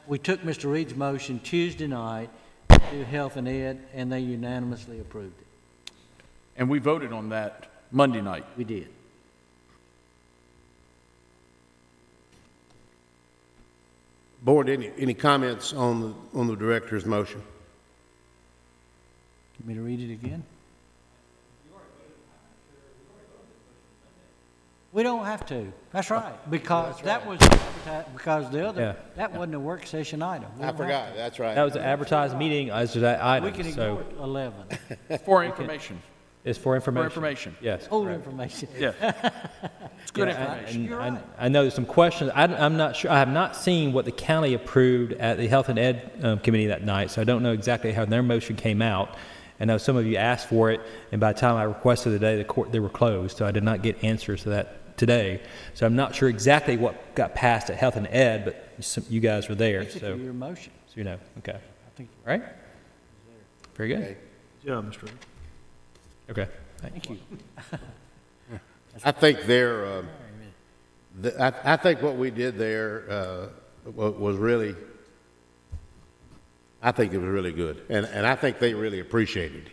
we took Mr. Reed's motion Tuesday night to Health and Ed, and they unanimously approved it. And we voted on that Monday night. We did. Board, any comments on the director's motion? Want me to read it again? We don't have to. That's right, because that was advertised, because the other, that wasn't a work session item. We I don't have forgot, to. that's right. That was an advertised meeting as to that item. We can ignore 11. For information. It's for information. For information. Yes. Old correct. information. Yeah. It's good Yeah, information. You're right. I know there's some questions. I'm not sure. I have not seen what the county approved at the Health and Ed Committee that night, so I don't know exactly how their motion came out. I know some of you asked for it, and by the time I requested today, they were closed, so I did not get answers to that today. So I'm not sure exactly what got passed at Health and Ed, but you guys were there, Basically, so your motion. you know. Okay. I think. All right. Very good. Okay. Yeah, Mr. Okay. Thank you. I think I think what we did there was really, I think it was really good, and I think they really appreciated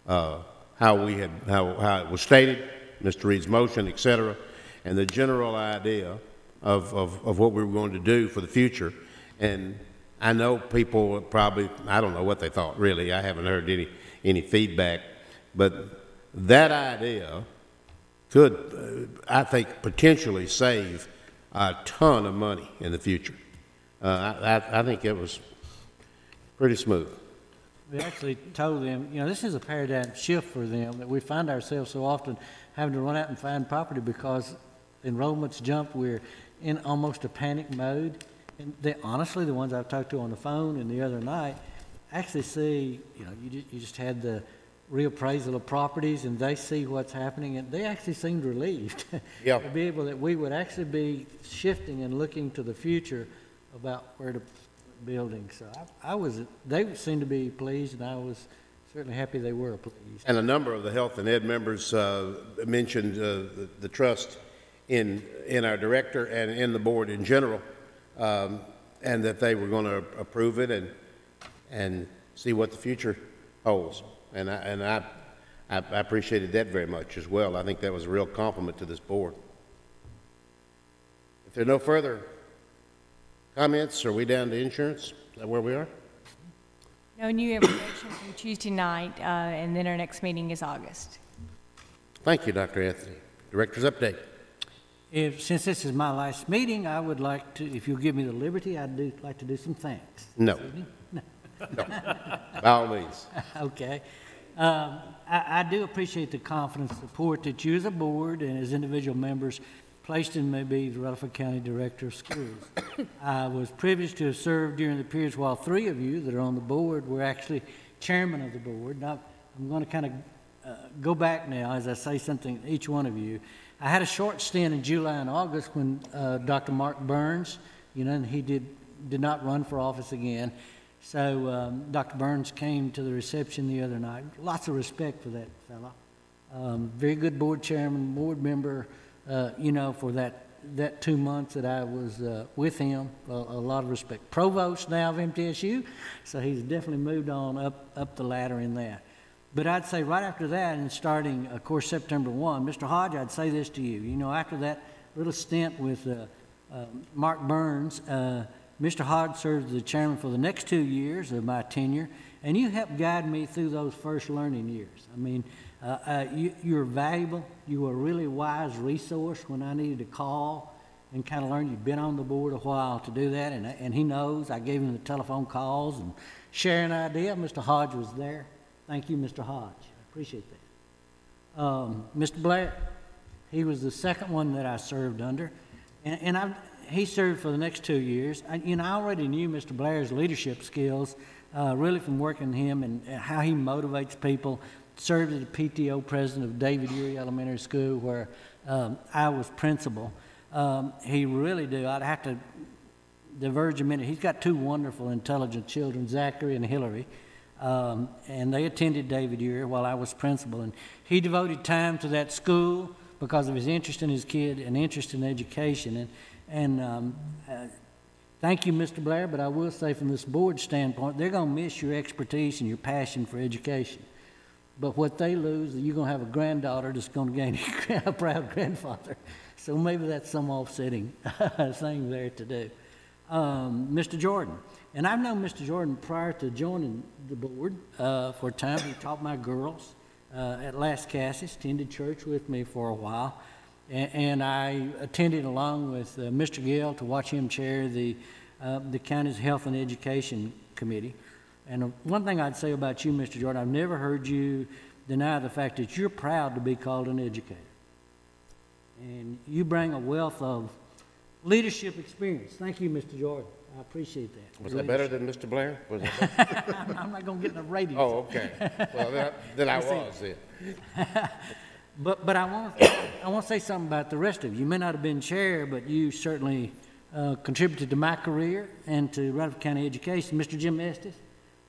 how it was stated, Mr. Reed's motion, et cetera, and the general idea of what we were going to do for the future. And I know people probably, I don't know what they thought really. I haven't heard any feedback, but that idea could, I think, potentially save a ton of money in the future. I think it was pretty smooth. We actually told them, you know, this is a paradigm shift for them, that we find ourselves so often having to run out and find property because enrollments jump. We're in almost a panic mode. And they, honestly, the ones I've talked to on the phone and the other night actually see, you know, you just had the reappraisal of properties, and they see what's happening, and they actually seemed relieved Yeah. to be able that we would actually be shifting and looking to the future about where to building. So they seemed to be pleased, and I was certainly happy they were pleased. And a number of the Health and Ed members mentioned the trust in our director and in the board in general, and that they were going to approve it and see what the future holds. And I appreciated that very much as well. I think that was a real compliment to this board. If there are no further comments, are we down to insurance? Is that where we are? No new information from Tuesday night, and then our next meeting is August. Thank you, Dr. Anthony. Director's update. Since this is my last meeting, I would like to, if you'll give me the liberty, I'd like to do some thanks. No. No. No. By all means. Okay. I do appreciate the confidence and support that you as a board and as individual members placed in me to be the Rutherford County Director of Schools. I was privileged to have served during the periods while 3 of you that are on the board were actually chairman of the board. Now, I'm going to kind of go back now as I say something to each one of you. I had a short stint in July and August when Dr. Mark Burns, you know, and he did not run for office again. So Dr. Burns came to the reception the other night. Lots of respect for that fellow. Very good board chairman, board member, you know, for that 2 months that I was with him. A lot of respect. Provost now of MTSU, so he's definitely moved on up the ladder in that. But I'd say right after that, and starting, of course, September 1, Mr. Hodge, I'd say this to you. You know, after that little stint with Mark Burns, Mr. Hodge served as the chairman for the next 2 years of my tenure, and you helped guide me through those first learning years. I mean, you're valuable. You were a really wise resource when I needed to call and kind of learn. You've been on the board a while to do that, and he knows. I gave him the telephone calls and share an idea. Mr. Hodge was there. Thank you, Mr. Hodge. I appreciate that. Mr. Blair, he was the second one that I served under, and he served for the next 2 years. I already knew Mr. Blair's leadership skills, really from working with him and how he motivates people. Served as the PTO president of David Urey Elementary School, where I was principal. He really do. I'd have to diverge a minute. He's got 2 wonderful, intelligent children, Zachary and Hillary. And they attended David Urey while I was principal. And he devoted time to that school because of his interest in his kid and interest in education. And thank you, Mr. Blair, but I will say from this board standpoint, they're going to miss your expertise and your passion for education. But what they lose, you're going to have a granddaughter that's going to gain a proud grandfather. So maybe that's some offsetting thing there to do. Mr. Jordan. And I've known Mr. Jordan prior to joining the board for a time. He taught my girls at Las Casas, attended church with me for a while. And I attended along with Mr. Gill to watch him chair the county's Health and Education Committee. And one thing I'd say about you, Mr. Jordan, I've never heard you deny the fact that you're proud to be called an educator. And you bring a wealth of leadership experience. Thank you, Mr. Jordan. I appreciate that. Was that better than Mr. Blair? Was it I'm not going to get in the ratings. Oh, okay. Well, then I was then. But I want to say something about the rest of you. You may not have been chair, but you certainly contributed to my career and to Rutherford County education. Mr. Jim Estes,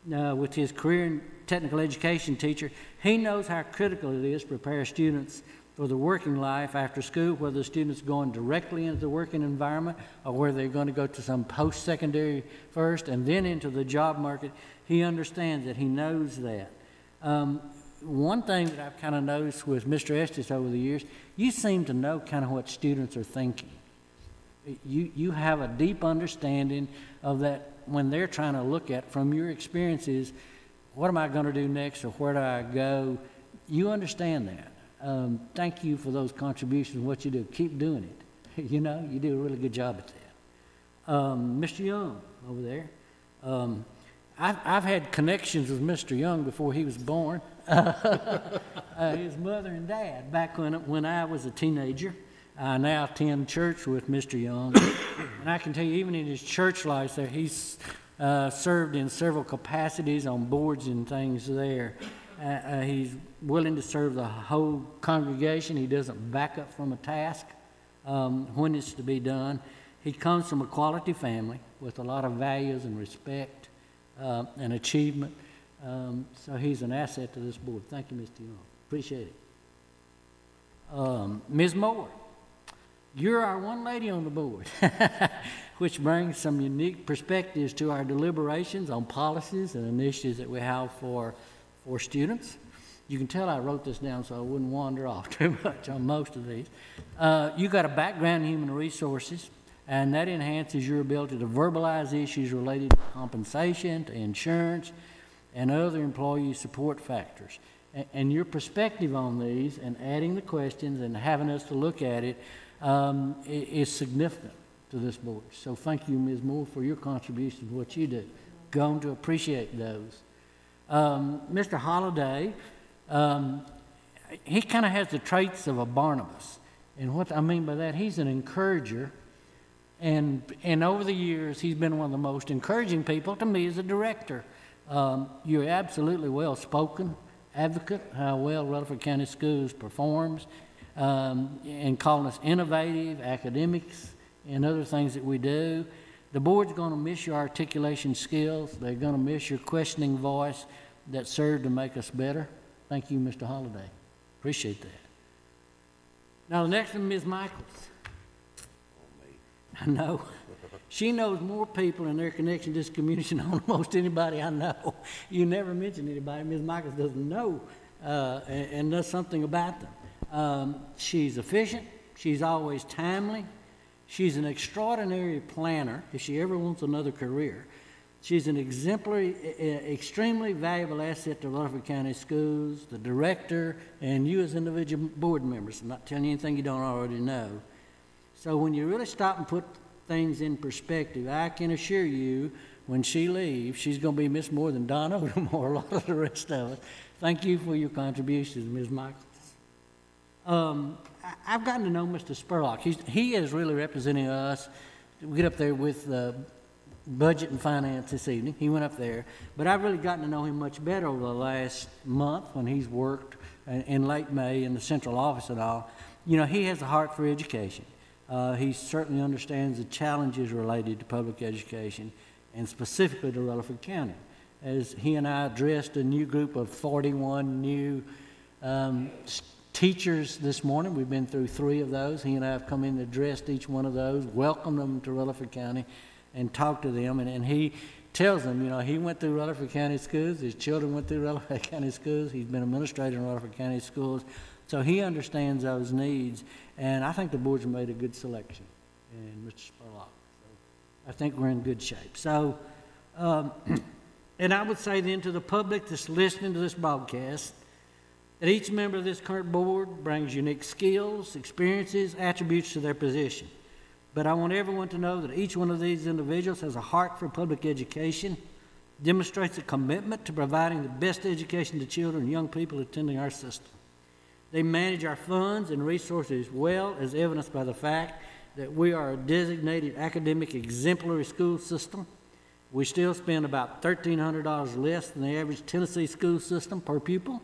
with his career in technical education teacher, he knows how critical it is to prepare students for the working life after school, whether the student's going directly into the working environment or whether they're going to go to some post-secondary first and then into the job market. He understands that. He knows that. One thing that I've kind of noticed with Mr. Estes over the years, you seem to know kind of what students are thinking. You have a deep understanding of that when they're trying to look at, from your experiences, what am I going to do next or where do I go? You understand that. Thank you for those contributions, what you do. Keep doing it. You know, you do a really good job at that. Mr. Young over there. I've had connections with Mr. Young before he was born. His mother and dad, back when I was a teenager. I now attend church with Mr. Young. And I can tell you, even in his church life there, he's served in several capacities on boards and things there. He's willing to serve the whole congregation. He doesn't back up from a task when it's to be done. He comes from a quality family with a lot of values and respect and achievement. So he's an asset to this board. Thank you, Mr. Young. Appreciate it. Ms. Moore, you're our one lady on the board, which brings some unique perspectives to our deliberations on policies and initiatives that we have for students. You can tell I wrote this down so I wouldn't wander off too much on most of these. You got a background in human resources, and that enhances your ability to verbalize issues related to compensation, to insurance, and other employee support factors. And your perspective on these and adding the questions and having us to look at it is significant to this board. So thank you, Ms. Moore, for your contribution to what you do. Going to appreciate those. Mr. Holliday, he kind of has the traits of a Barnabas. And what I mean by that, he's an encourager. And over the years, he's been one of the most encouraging people to me as a director. You're absolutely well-spoken advocate, how well Rutherford County Schools performs, and calling us innovative, academics, and other things that we do. The board's going to miss your articulation skills. They're going to miss your questioning voice that served to make us better. Thank you, Mr. Holliday. Appreciate that. Now, the next one, Ms. Michaels. I know. She knows more people and their connection to this community than almost anybody I know. You never mention anybody Ms. Michaels doesn't know and does something about them. She's efficient. She's always timely. She's an extraordinary planner if she ever wants another career. She's an exemplary, extremely valuable asset to Rutherford County Schools, the director, and you as individual board members. I'm not telling you anything you don't already know. So when you really stop and put things in perspective, I can assure you when she leaves, she's going to be missed more than Don Odom or a lot of the rest of us. Thank you for your contributions, Ms. Michaels. I've gotten to know Mr. Spurlock. He is really representing us. We get up there with budget and finance this evening. He went up there. But I've really gotten to know him much better over the last month when he's worked in late May in the central office and all. You know, he has a heart for education. He certainly understands the challenges related to public education and specifically to Rutherford County. As he and I addressed a new group of 41 new teachers this morning. We've been through 3 of those. He and I have come in and addressed each one of those, welcomed them to Rutherford County, and talked to them. And he tells them, you know, he went through Rutherford County schools. His children went through Rutherford County schools. He's been administrator in Rutherford County schools. So he understands those needs. And I think the board's made a good selection in Mr. Spurlock. So I think we're in good shape. So, and I would say then to the public that's listening to this broadcast, that each member of this current board brings unique skills, experiences, attributes to their position. But I want everyone to know that each one of these individuals has a heart for public education, demonstrates a commitment to providing the best education to children and young people attending our system. They manage our funds and resources well, as evidenced by the fact that we are a designated academic exemplary school system. We still spend about $1,300 less than the average Tennessee school system per pupil.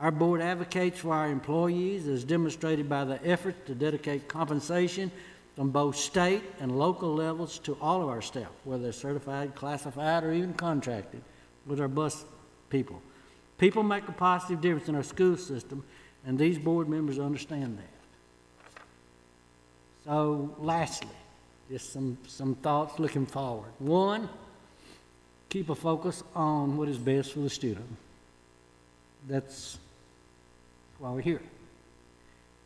Our board advocates for our employees, as demonstrated by the efforts to dedicate compensation from both state and local levels to all of our staff, whether they're certified, classified, or even contracted with our bus people. People make a positive difference in our school system, and these board members understand that. So, lastly, just some thoughts looking forward. One, keep a focus on what is best for the student. That's why we're here.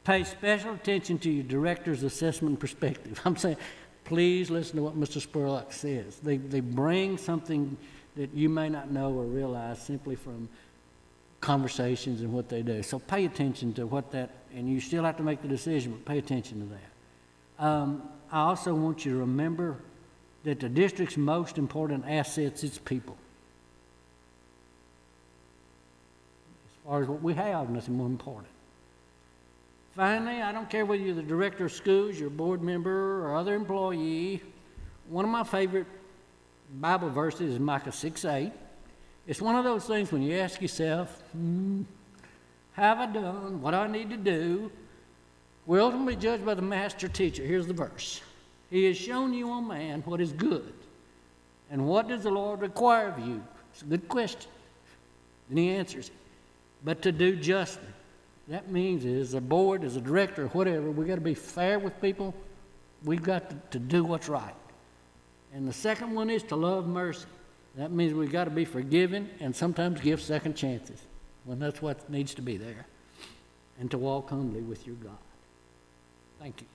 Pay special attention to your director's assessment perspective. I'm saying, please listen to what Mr. Spurlock says. They bring something that you may not know or realize simply from conversations and what they do. So pay attention to what that, and you still have to make the decision, but pay attention to that. I also want you to remember that the district's most important assets is people. As far as what we have, nothing more important. Finally, I don't care whether you're the director of schools, you're a board member, or other employee, one of my favorite Bible verses is Micah 6:8. It's one of those things when you ask yourself, have I done what I need to do? We're ultimately judged by the master teacher. Here's the verse. He has shown you, O man, what is good. And what does the Lord require of you? It's a good question. Then he answers it. But to do justly. That means as a board, as a director, whatever, we've got to be fair with people. We've got to do what's right. And the second one is to love mercy. That means we've got to be forgiving and sometimes give second chances when that's what needs to be there. And to walk humbly with your God. Thank you.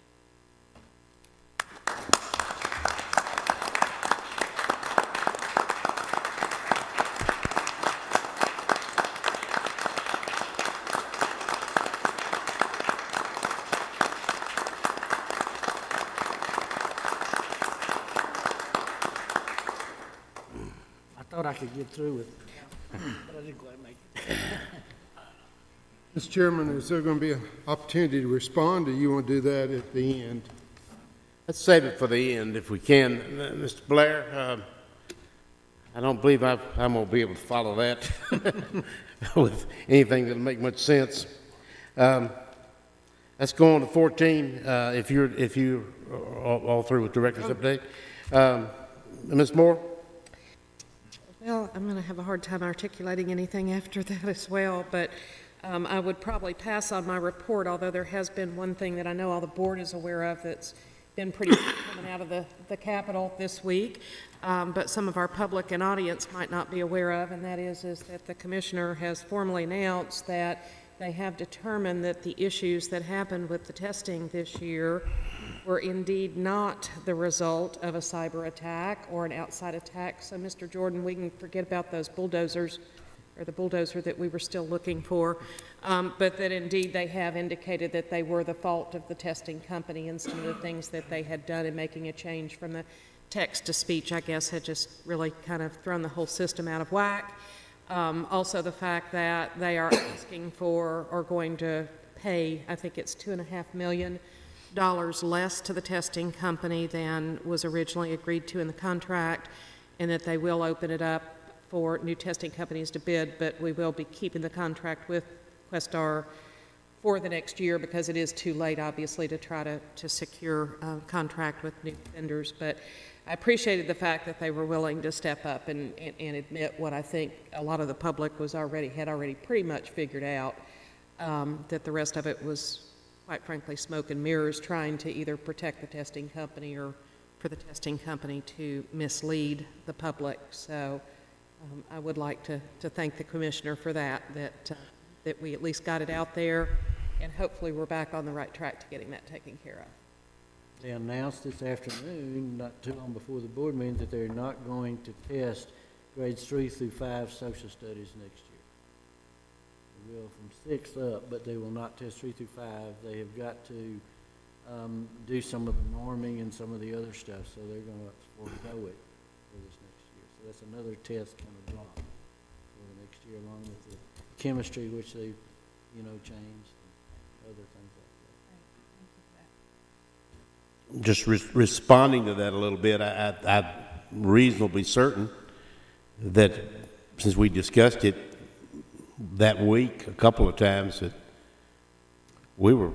I could get through with it, but I didn't quite make it. Mr. Chairman, is there going to be an opportunity to respond, or you want to do that at the end? Let's save it for the end if we can. Mr. Blair, I don't believe I'm going to be able to follow that with anything that'll make much sense. Let's go on to 14, if you're all through with director's update. Ms. Moore? Well, I'm going to have a hard time articulating anything after that as well, but I would probably pass on my report, although there has been one thing that I know all the board is aware of that's been pretty coming out of the Capitol this week, but some of our public and audience might not be aware of, and that is that the commissioner has formally announced that they have determined that the issues that happened with the testing this year were indeed not the result of a cyber attack or an outside attack. So, Mr. Jordan, we can forget about those bulldozers, or the bulldozer that we were still looking for, but that indeed they have indicated that they were the fault of the testing company, and some of the things that they had done in making a change from the text to speech, I guess, had just really kind of thrown the whole system out of whack. Also the fact that they are asking for, or going to pay, I think it's $2.5 million less to the testing company than was originally agreed to in the contract, and that they will open it up for new testing companies to bid, but we will be keeping the contract with Questar for the next year because it is too late, obviously, to try to secure a contract with new vendors. But I appreciated the fact that they were willing to step up and admit what I think a lot of the public had already pretty much figured out, that the rest of it was, quite frankly, smoke and mirrors, trying to either protect the testing company or for the testing company to mislead the public. So I would like to thank the commissioner for that we at least got it out there, and hopefully we're back on the right track to getting that taken care of. They announced this afternoon, not too long before the board meeting, that they're not going to test grades 3 through 5 social studies next year. will, from 6 up, but they will not test 3 through 5. They have got to do some of the norming and some of the other stuff, so they're going to forego it for this next year. So that's another test kind of drop for the next year, along with the chemistry, which they've, changed, and other things like that. Just responding to that a little bit, I'm reasonably certain that since we discussed it that week a couple of times, that we were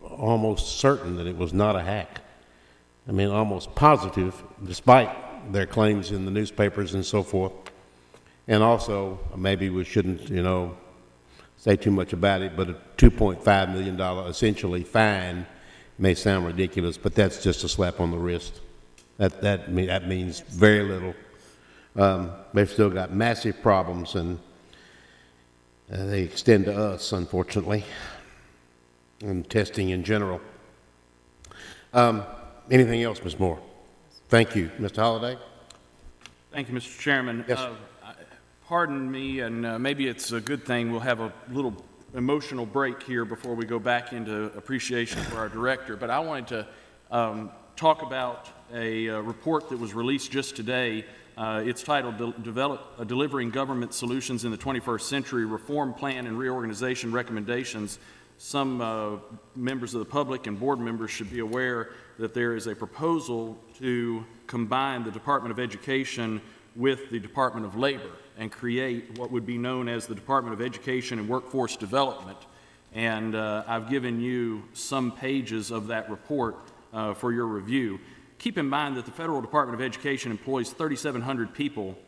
almost certain that it was not a hack. I mean, almost positive, despite their claims in the newspapers and so forth. And also, maybe we shouldn't, say too much about it, but a $2.5 million essentially fine may sound ridiculous, but that's just a slap on the wrist. That means very little. They've still got massive problems, and they extend to us, unfortunately, and testing in general. Anything else, Ms. Moore? Thank you. Mr. Holliday? Thank you, Mr. Chairman. Yes. Pardon me, and maybe it's a good thing we'll have a little emotional break here before we go back into appreciation for our director, but I wanted to talk about a report that was released just today. It's titled Delivering Government Solutions in the 21st Century, Reform Plan and Reorganization Recommendations. Some members of the public and board members should be aware that there is a proposal to combine the Department of Education with the Department of Labor and create what would be known as the Department of Education and Workforce Development. And I've given you some pages of that report for your review. Keep in mind that the Federal Department of Education employs 3,700 people,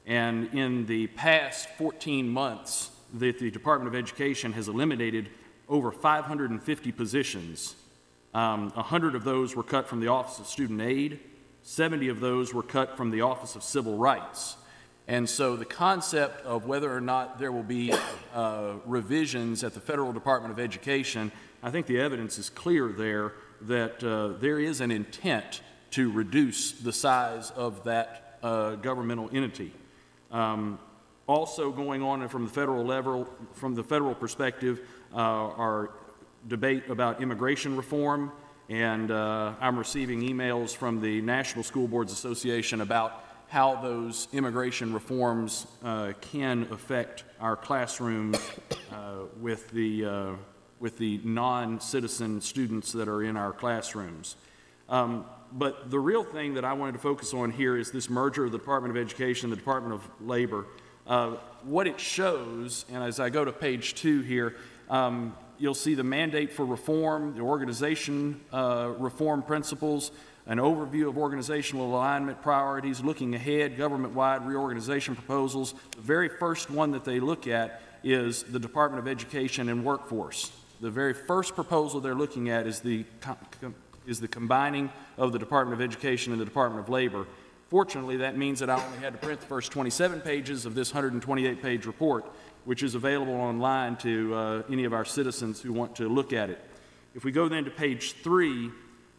and in the past 14 months, the Department of Education has eliminated over 550 positions. 100 of those were cut from the Office of Student Aid, 70 of those were cut from the Office of Civil Rights. And so the concept of whether or not there will be revisions at the Federal Department of Education, I think the evidence is clear there that there is an intent to reduce the size of that governmental entity. Also going on from the federal level, from the federal perspective, our debate about immigration reform, and I'm receiving emails from the National School Boards Association about how those immigration reforms can affect our classrooms with the non-citizen students that are in our classrooms. But the real thing that I wanted to focus on here is this merger of the Department of Education and the Department of Labor. What it shows, and as I go to page 2 here, you'll see the mandate for reform, the organization reform principles, an overview of organizational alignment priorities, looking ahead, government-wide reorganization proposals. The very first one that they look at is the Department of Education and Workforce. The very first proposal they're looking at is the combining of the Department of Education and the Department of Labor. Fortunately, that means that I only had to print the first 27 pages of this 128-page report, which is available online to any of our citizens who want to look at it. If we go then to page 3,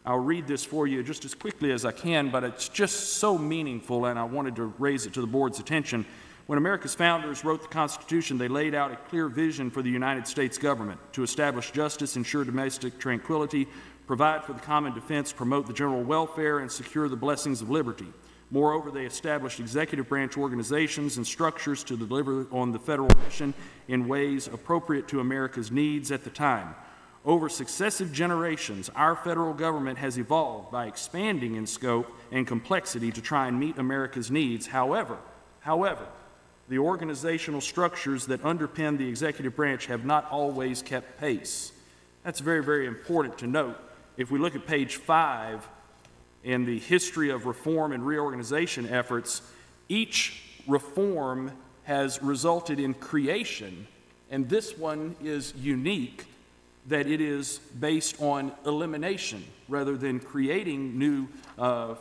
I'll read this for you just as quickly as I can, but it's just so meaningful, and I wanted to raise it to the board's attention. When America's founders wrote the Constitution, they laid out a clear vision for the United States government to establish justice, ensure domestic tranquility, provide for the common defense, promote the general welfare, and secure the blessings of liberty. Moreover, they established executive branch organizations and structures to deliver on the federal mission in ways appropriate to America's needs at the time. Over successive generations, our federal government has evolved by expanding in scope and complexity to try and meet America's needs. However, the organizational structures that underpin the executive branch have not always kept pace. That's very, very important to note. If we look at page 5 in the history of reform and reorganization efforts, each reform has resulted in creation, and this one is unique that it is based on elimination rather than creating new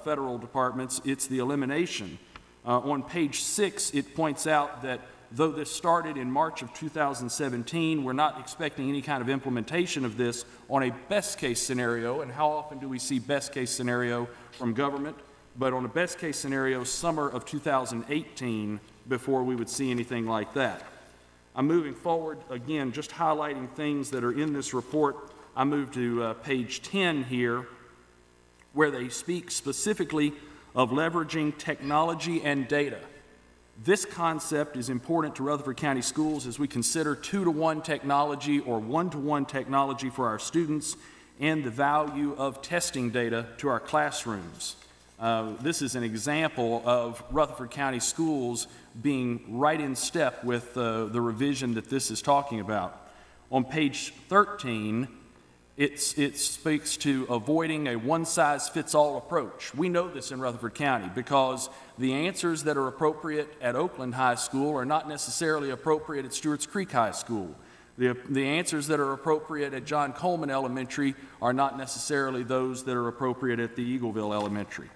federal departments. It's the elimination. On page 6, it points out that though this started in March of 2017, we're not expecting any kind of implementation of this on a best-case scenario. And how often do we see best-case scenario from government? But on a best-case scenario, summer of 2018, before we would see anything like that. I'm moving forward, again, just highlighting things that are in this report. I move to page 10 here, where they speak specifically of leveraging technology and data. This concept is important to Rutherford County Schools as we consider 2-to-1 technology or 1-to-1 technology for our students and the value of testing data to our classrooms. This is an example of Rutherford County Schools being right in step with the revision that this is talking about. On page 13, it speaks to avoiding a one-size-fits-all approach. We know this in Rutherford County because the answers that are appropriate at Oakland High School are not necessarily appropriate at Stewart's Creek High School. The answers that are appropriate at John Coleman Elementary are not necessarily those that are appropriate at the Eagleville Elementary.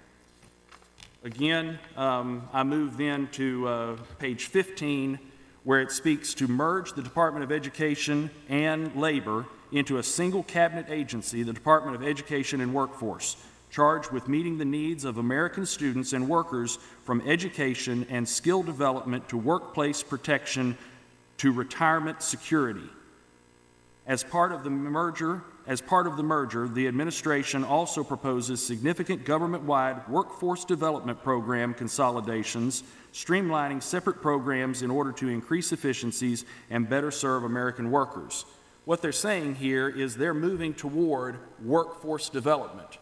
Again, I move then to page 15, where it speaks to merge the Department of Education and Labor into a single cabinet agency, the Department of Education and Workforce, charged with meeting the needs of American students and workers from education and skill development to workplace protection to retirement security. As part of the merger, the administration also proposes significant government-wide workforce development program consolidations, streamlining separate programs in order to increase efficiencies and better serve American workers. What they're saying here is they're moving toward workforce development.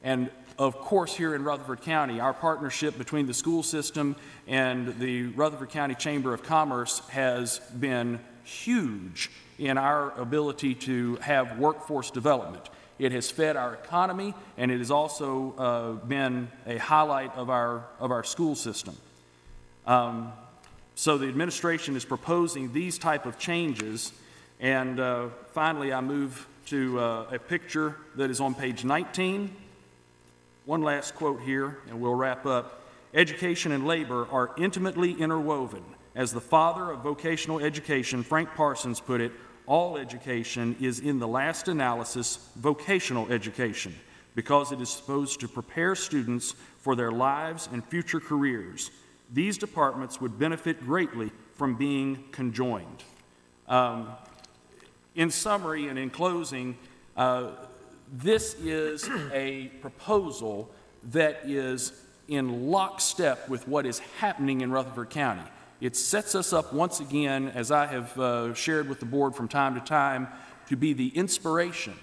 And of course, here in Rutherford County, our partnership between the school system and the Rutherford County Chamber of Commerce has been huge in our ability to have workforce development. It has fed our economy, and it has also been a highlight of our school system. So the administration is proposing these type of changes. And finally, I move to a picture that is on page 19. One last quote here, and we'll wrap up. Education and labor are intimately interwoven. As the father of vocational education, Frank Parsons, put it, all education is in the last analysis vocational education because it is supposed to prepare students for their lives and future careers. These departments would benefit greatly from being conjoined. In summary and in closing, this is a proposal that is in lockstep with what is happening in Rutherford County. It sets us up once again, as I have shared with the board from time to time, to be the inspiration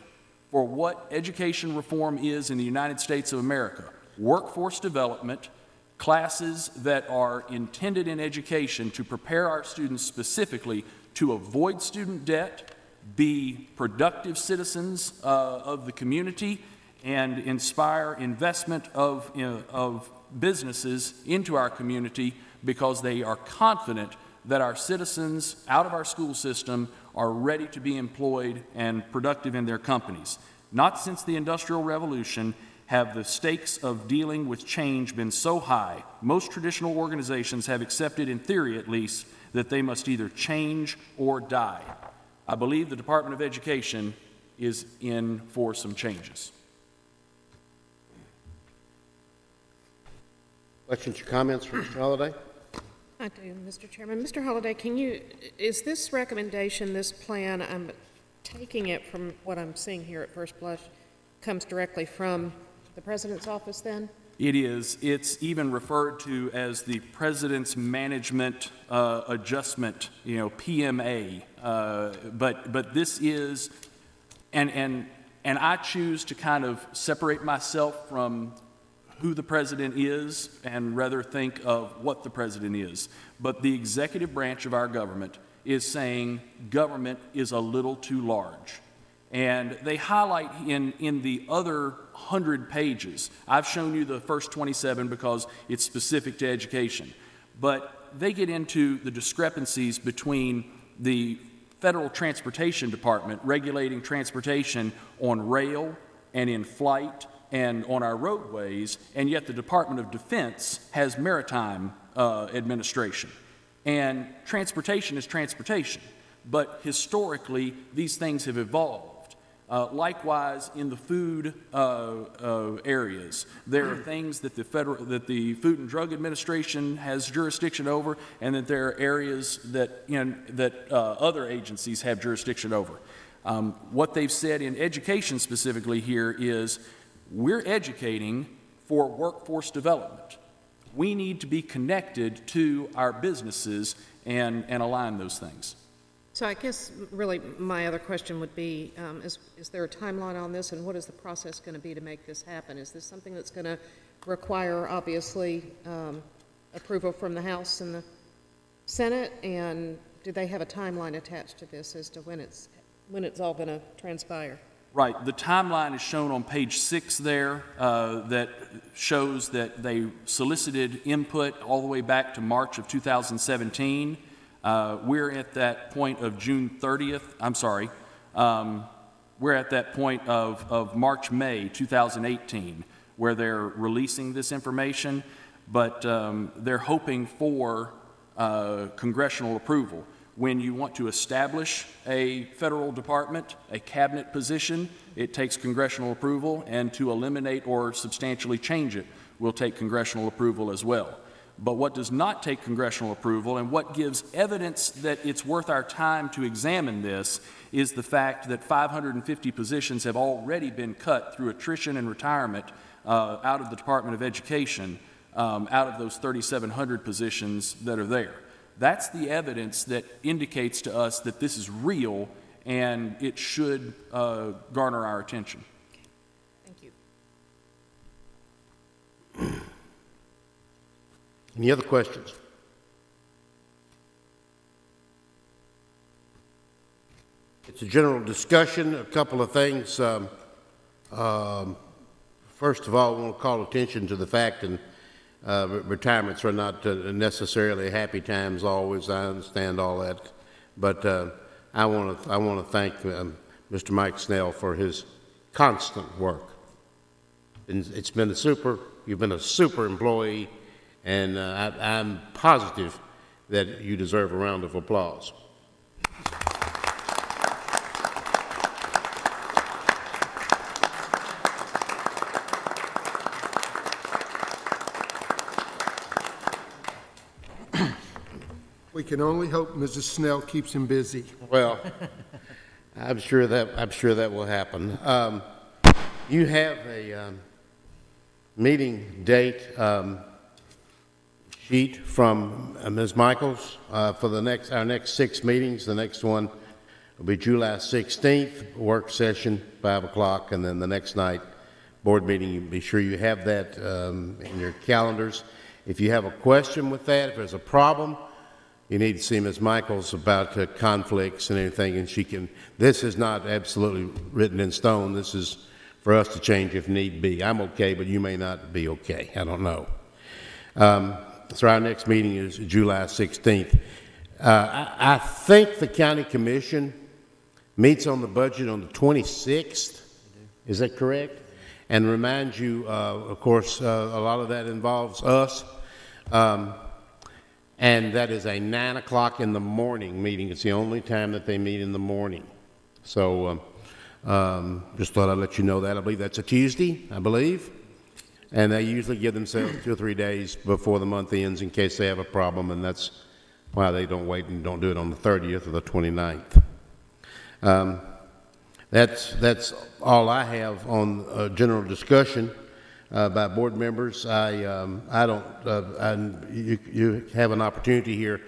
for what education reform is in the United States of America. Workforce development, classes that are intended in education to prepare our students specifically to avoid student debt, be productive citizens of the community, and inspire investment of businesses into our community because they are confident that our citizens out of our school system are ready to be employed and productive in their companies. Not since the Industrial Revolution have the stakes of dealing with change been so high. Most traditional organizations have accepted, in theory at least, that they must either change or die. I believe the Department of Education is in for some changes. Questions or comments from Mr. Holliday? I do, Mr. Chairman. Mr. Holliday, is this recommendation, this plan, I'm taking it from what I'm seeing here at first blush, comes directly from the President's office then? It is. It's even referred to as the President's Management Adjustment, PMA. But this is, and I choose to kind of separate myself from who the President is and rather think of what the President is. But the executive branch of our government is saying government is a little too large. And they highlight in the other 100 pages, I've shown you the first 27 because it's specific to education, but they get into the discrepancies between the Federal Transportation Department regulating transportation on rail and in flight and on our roadways, and yet the Department of Defense has maritime administration. And transportation is transportation, but historically these things have evolved. Likewise, in the food areas, there are things that the Food and Drug Administration has jurisdiction over, and that there are areas that other agencies have jurisdiction over. What they've said in education specifically here is, we're educating for workforce development. We need to be connected to our businesses and align those things. So I guess really my other question would be, is there a timeline on this, and what is the process going to be to make this happen? Is this something that's going to require, obviously, approval from the House and the Senate, and do they have a timeline attached to this as to when it's all going to transpire? Right. The timeline is shown on page 6 there, that shows that they solicited input all the way back to March of 2017. We're at that point of June 30th. I'm sorry. We're at that point of March, May 2018, where they're releasing this information, but they're hoping for congressional approval. When you want to establish a federal department, a cabinet position, it takes congressional approval, and to eliminate or substantially change it will take congressional approval as well. But what does not take congressional approval, and what gives evidence that it's worth our time to examine this, is the fact that 550 positions have already been cut through attrition and retirement out of the Department of Education, out of those 3,700 positions that are there. That's the evidence that indicates to us that this is real, and it should garner our attention. Thank you. Any other questions? It's a general discussion, a couple of things. First of all, I want to call attention to the fact, and retirements are not necessarily happy times always. I understand all that, but I want to thank Mr. Mike Snell for his constant work. And you've been a super employee, and I'm positive that you deserve a round of applause. We can only hope Mrs. Snell keeps him busy. Well, I'm sure that will happen. You have a meeting date sheet from Ms. Michaels for our next 6 meetings. The next one will be July 16th, work session, 5 o'clock, and then the next night, board meeting. You be sure you have that in your calendars. If you have a question with that, if there's a problem, you need to see Ms. Michaels about conflicts and anything, and she can. This is not absolutely written in stone. This is for us to change if need be. I'm okay, but you may not be okay. I don't know. So our next meeting is July 16th. I think the county commission meets on the budget on the 26th. Is that correct? And remind you, of course, a lot of that involves us. And that is a 9 o'clock in the morning meeting. It's the only time that they meet in the morning. So just thought I'd let you know that. I believe that's a Tuesday, I believe. And they usually give themselves 2 or 3 days before the month ends in case they have a problem, and that's why they don't wait and don't do it on the 30th or the 29th. That's all I have on general discussion. By board members. You have an opportunity here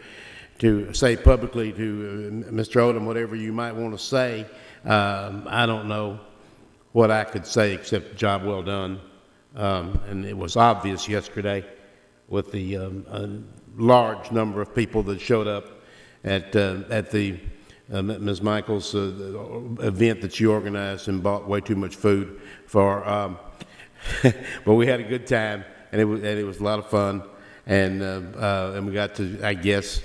to say publicly to Mr. Odom whatever you might want to say. I don't know what I could say except job well done. And it was obvious yesterday with the large number of people that showed up at the Ms. Michaels event that she organized and bought way too much food for. But we had a good time, and it was a lot of fun, and we got to, I guess,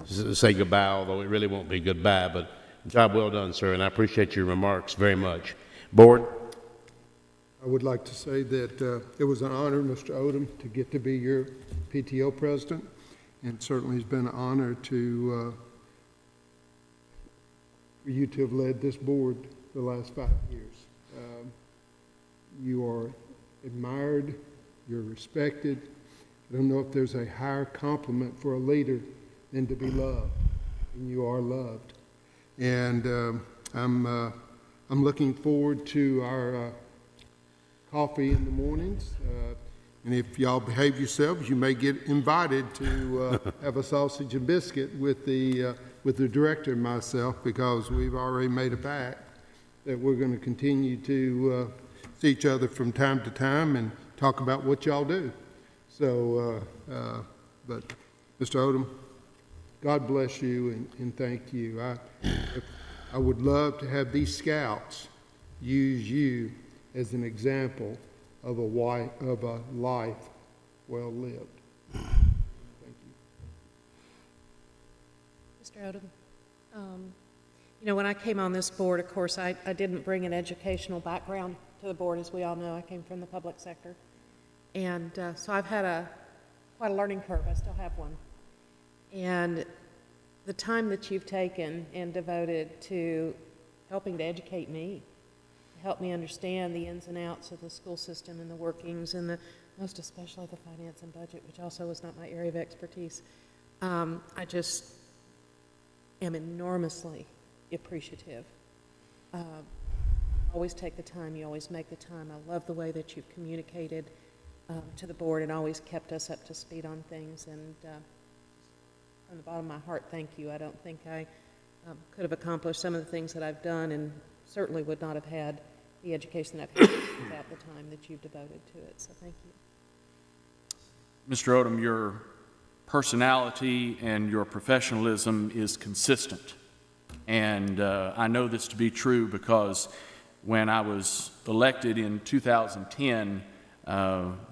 say goodbye, although it really won't be goodbye, but job well done, sir, and I appreciate your remarks very much. Board? I would like to say that it was an honor, Mr. Odom, to get to be your PTO president, and certainly it's been an honor for you to have led this board the last 5 years. You are admired, you're respected. I don't know if there's a higher compliment for a leader than to be loved, and you are loved. And I'm looking forward to our coffee in the mornings. And if y'all behave yourselves, you may get invited to have a sausage and biscuit with the director and myself, because we've already made a pact that we're going to continue to see each other from time to time and talk about what y'all do. So, but Mr. Odom, God bless you and thank you. I would love to have these scouts use you as an example of a life well lived. Thank you. Mr. Odom, you know, when I came on this board, of course, I didn't bring an educational background to the board. As we all know, I came from the public sector. And so I've had quite a learning curve. I still have one. And the time that you've taken and devoted to helping to educate me, to help me understand the ins and outs of the school system and the workings and most especially the finance and budget, which also was not my area of expertise, I just am enormously appreciative. Always take the time. You always make the time. I love the way that you've communicated to the board and always kept us up to speed on things. And from the bottom of my heart, thank you. I don't think I could have accomplished some of the things that I've done, and certainly would not have had the education that I've had without the time that you've devoted to it. So thank you. Mr. Odom, your personality and your professionalism is consistent. And I know this to be true because when I was elected in 2010,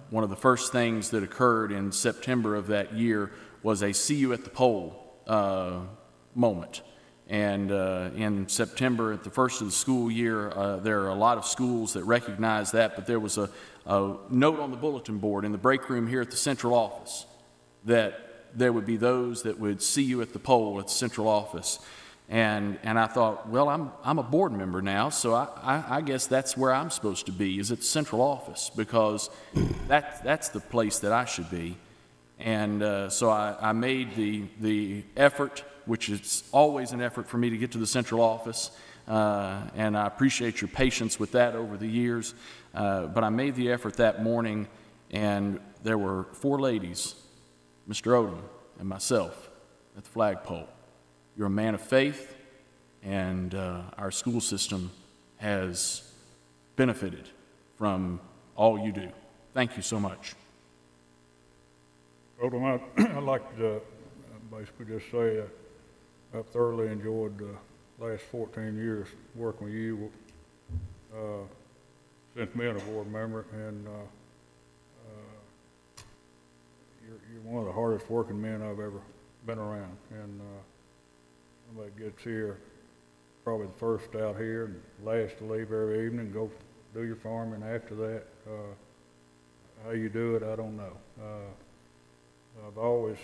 one of the first things that occurred in September of that year was a see you at the poll moment. And in September, at the first of the school year, there are a lot of schools that recognize that, but there was a note on the bulletin board in the break room here at the central office that there would be those that would see you at the poll at the central office. And I thought, well, I'm a board member now, so I guess that's where I'm supposed to be, is at the central office, because that's the place that I should be. And so I made the effort, which is always an effort for me to get to the central office, and I appreciate your patience with that over the years. But I made the effort that morning, and there were 4 ladies, Mr. Odom and myself, at the flagpole. You're a man of faith, and our school system has benefited from all you do. Thank you so much. Odom, I'd like to basically just say I've thoroughly enjoyed the last 14 years working with you since being a board member, and you're one of the hardest working men I've ever been around. And somebody gets here, probably the first out here and last to leave every evening, go do your farming after that. How you do it, I don't know. I've always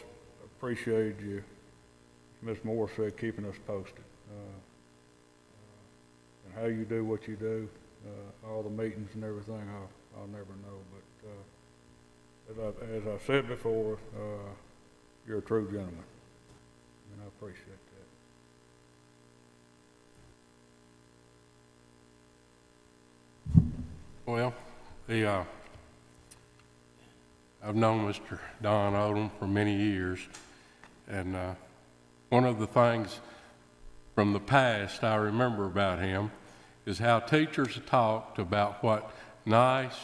appreciated you, as Ms. Moore said, keeping us posted. And how you do what you do, all the meetings and everything, I'll never know. But as I said before, you're a true gentleman, and I appreciate that. Well, I've known Mr. Don Odom for many years, and one of the things from the past I remember about him is how teachers talked about what nice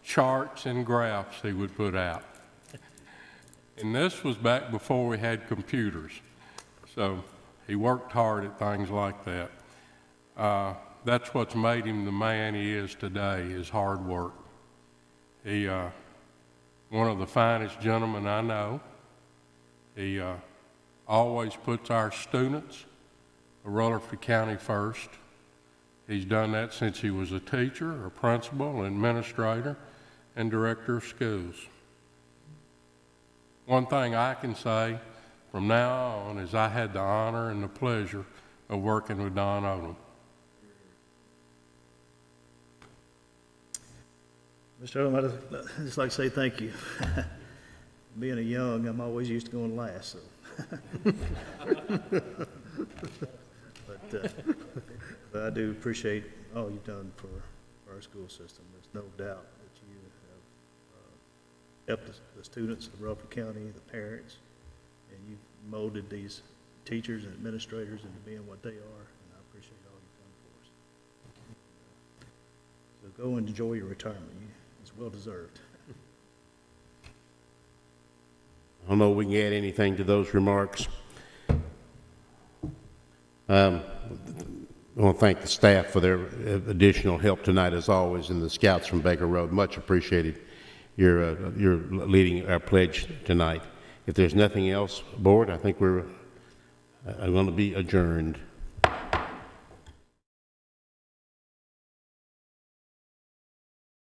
charts and graphs he would put out. And this was back before we had computers, so he worked hard at things like that. That's what's made him the man he is today, is hard work. He, one of the finest gentlemen I know. He always puts our students of Rutherford County first. He's done that since he was a teacher, a principal, administrator, and director of schools. One thing I can say from now on is I had the honor and the pleasure of working with Don Odom. Mr. Odom, I'd just like to say thank you. Being a young, I'm always used to going last, so. But I do appreciate all you've done for our school system. There's no doubt that you have helped the students of Rutherford County, the parents, and you've molded these teachers and administrators into being what they are, and I appreciate all you've done for us. So go and enjoy your retirement. It's well deserved. I don't know if we can add anything to those remarks. I want to thank the staff for their additional help tonight, as always, and the scouts from Baker Road. Much appreciated your leading our pledge tonight. If there's nothing else, board, I think we're going to be adjourned.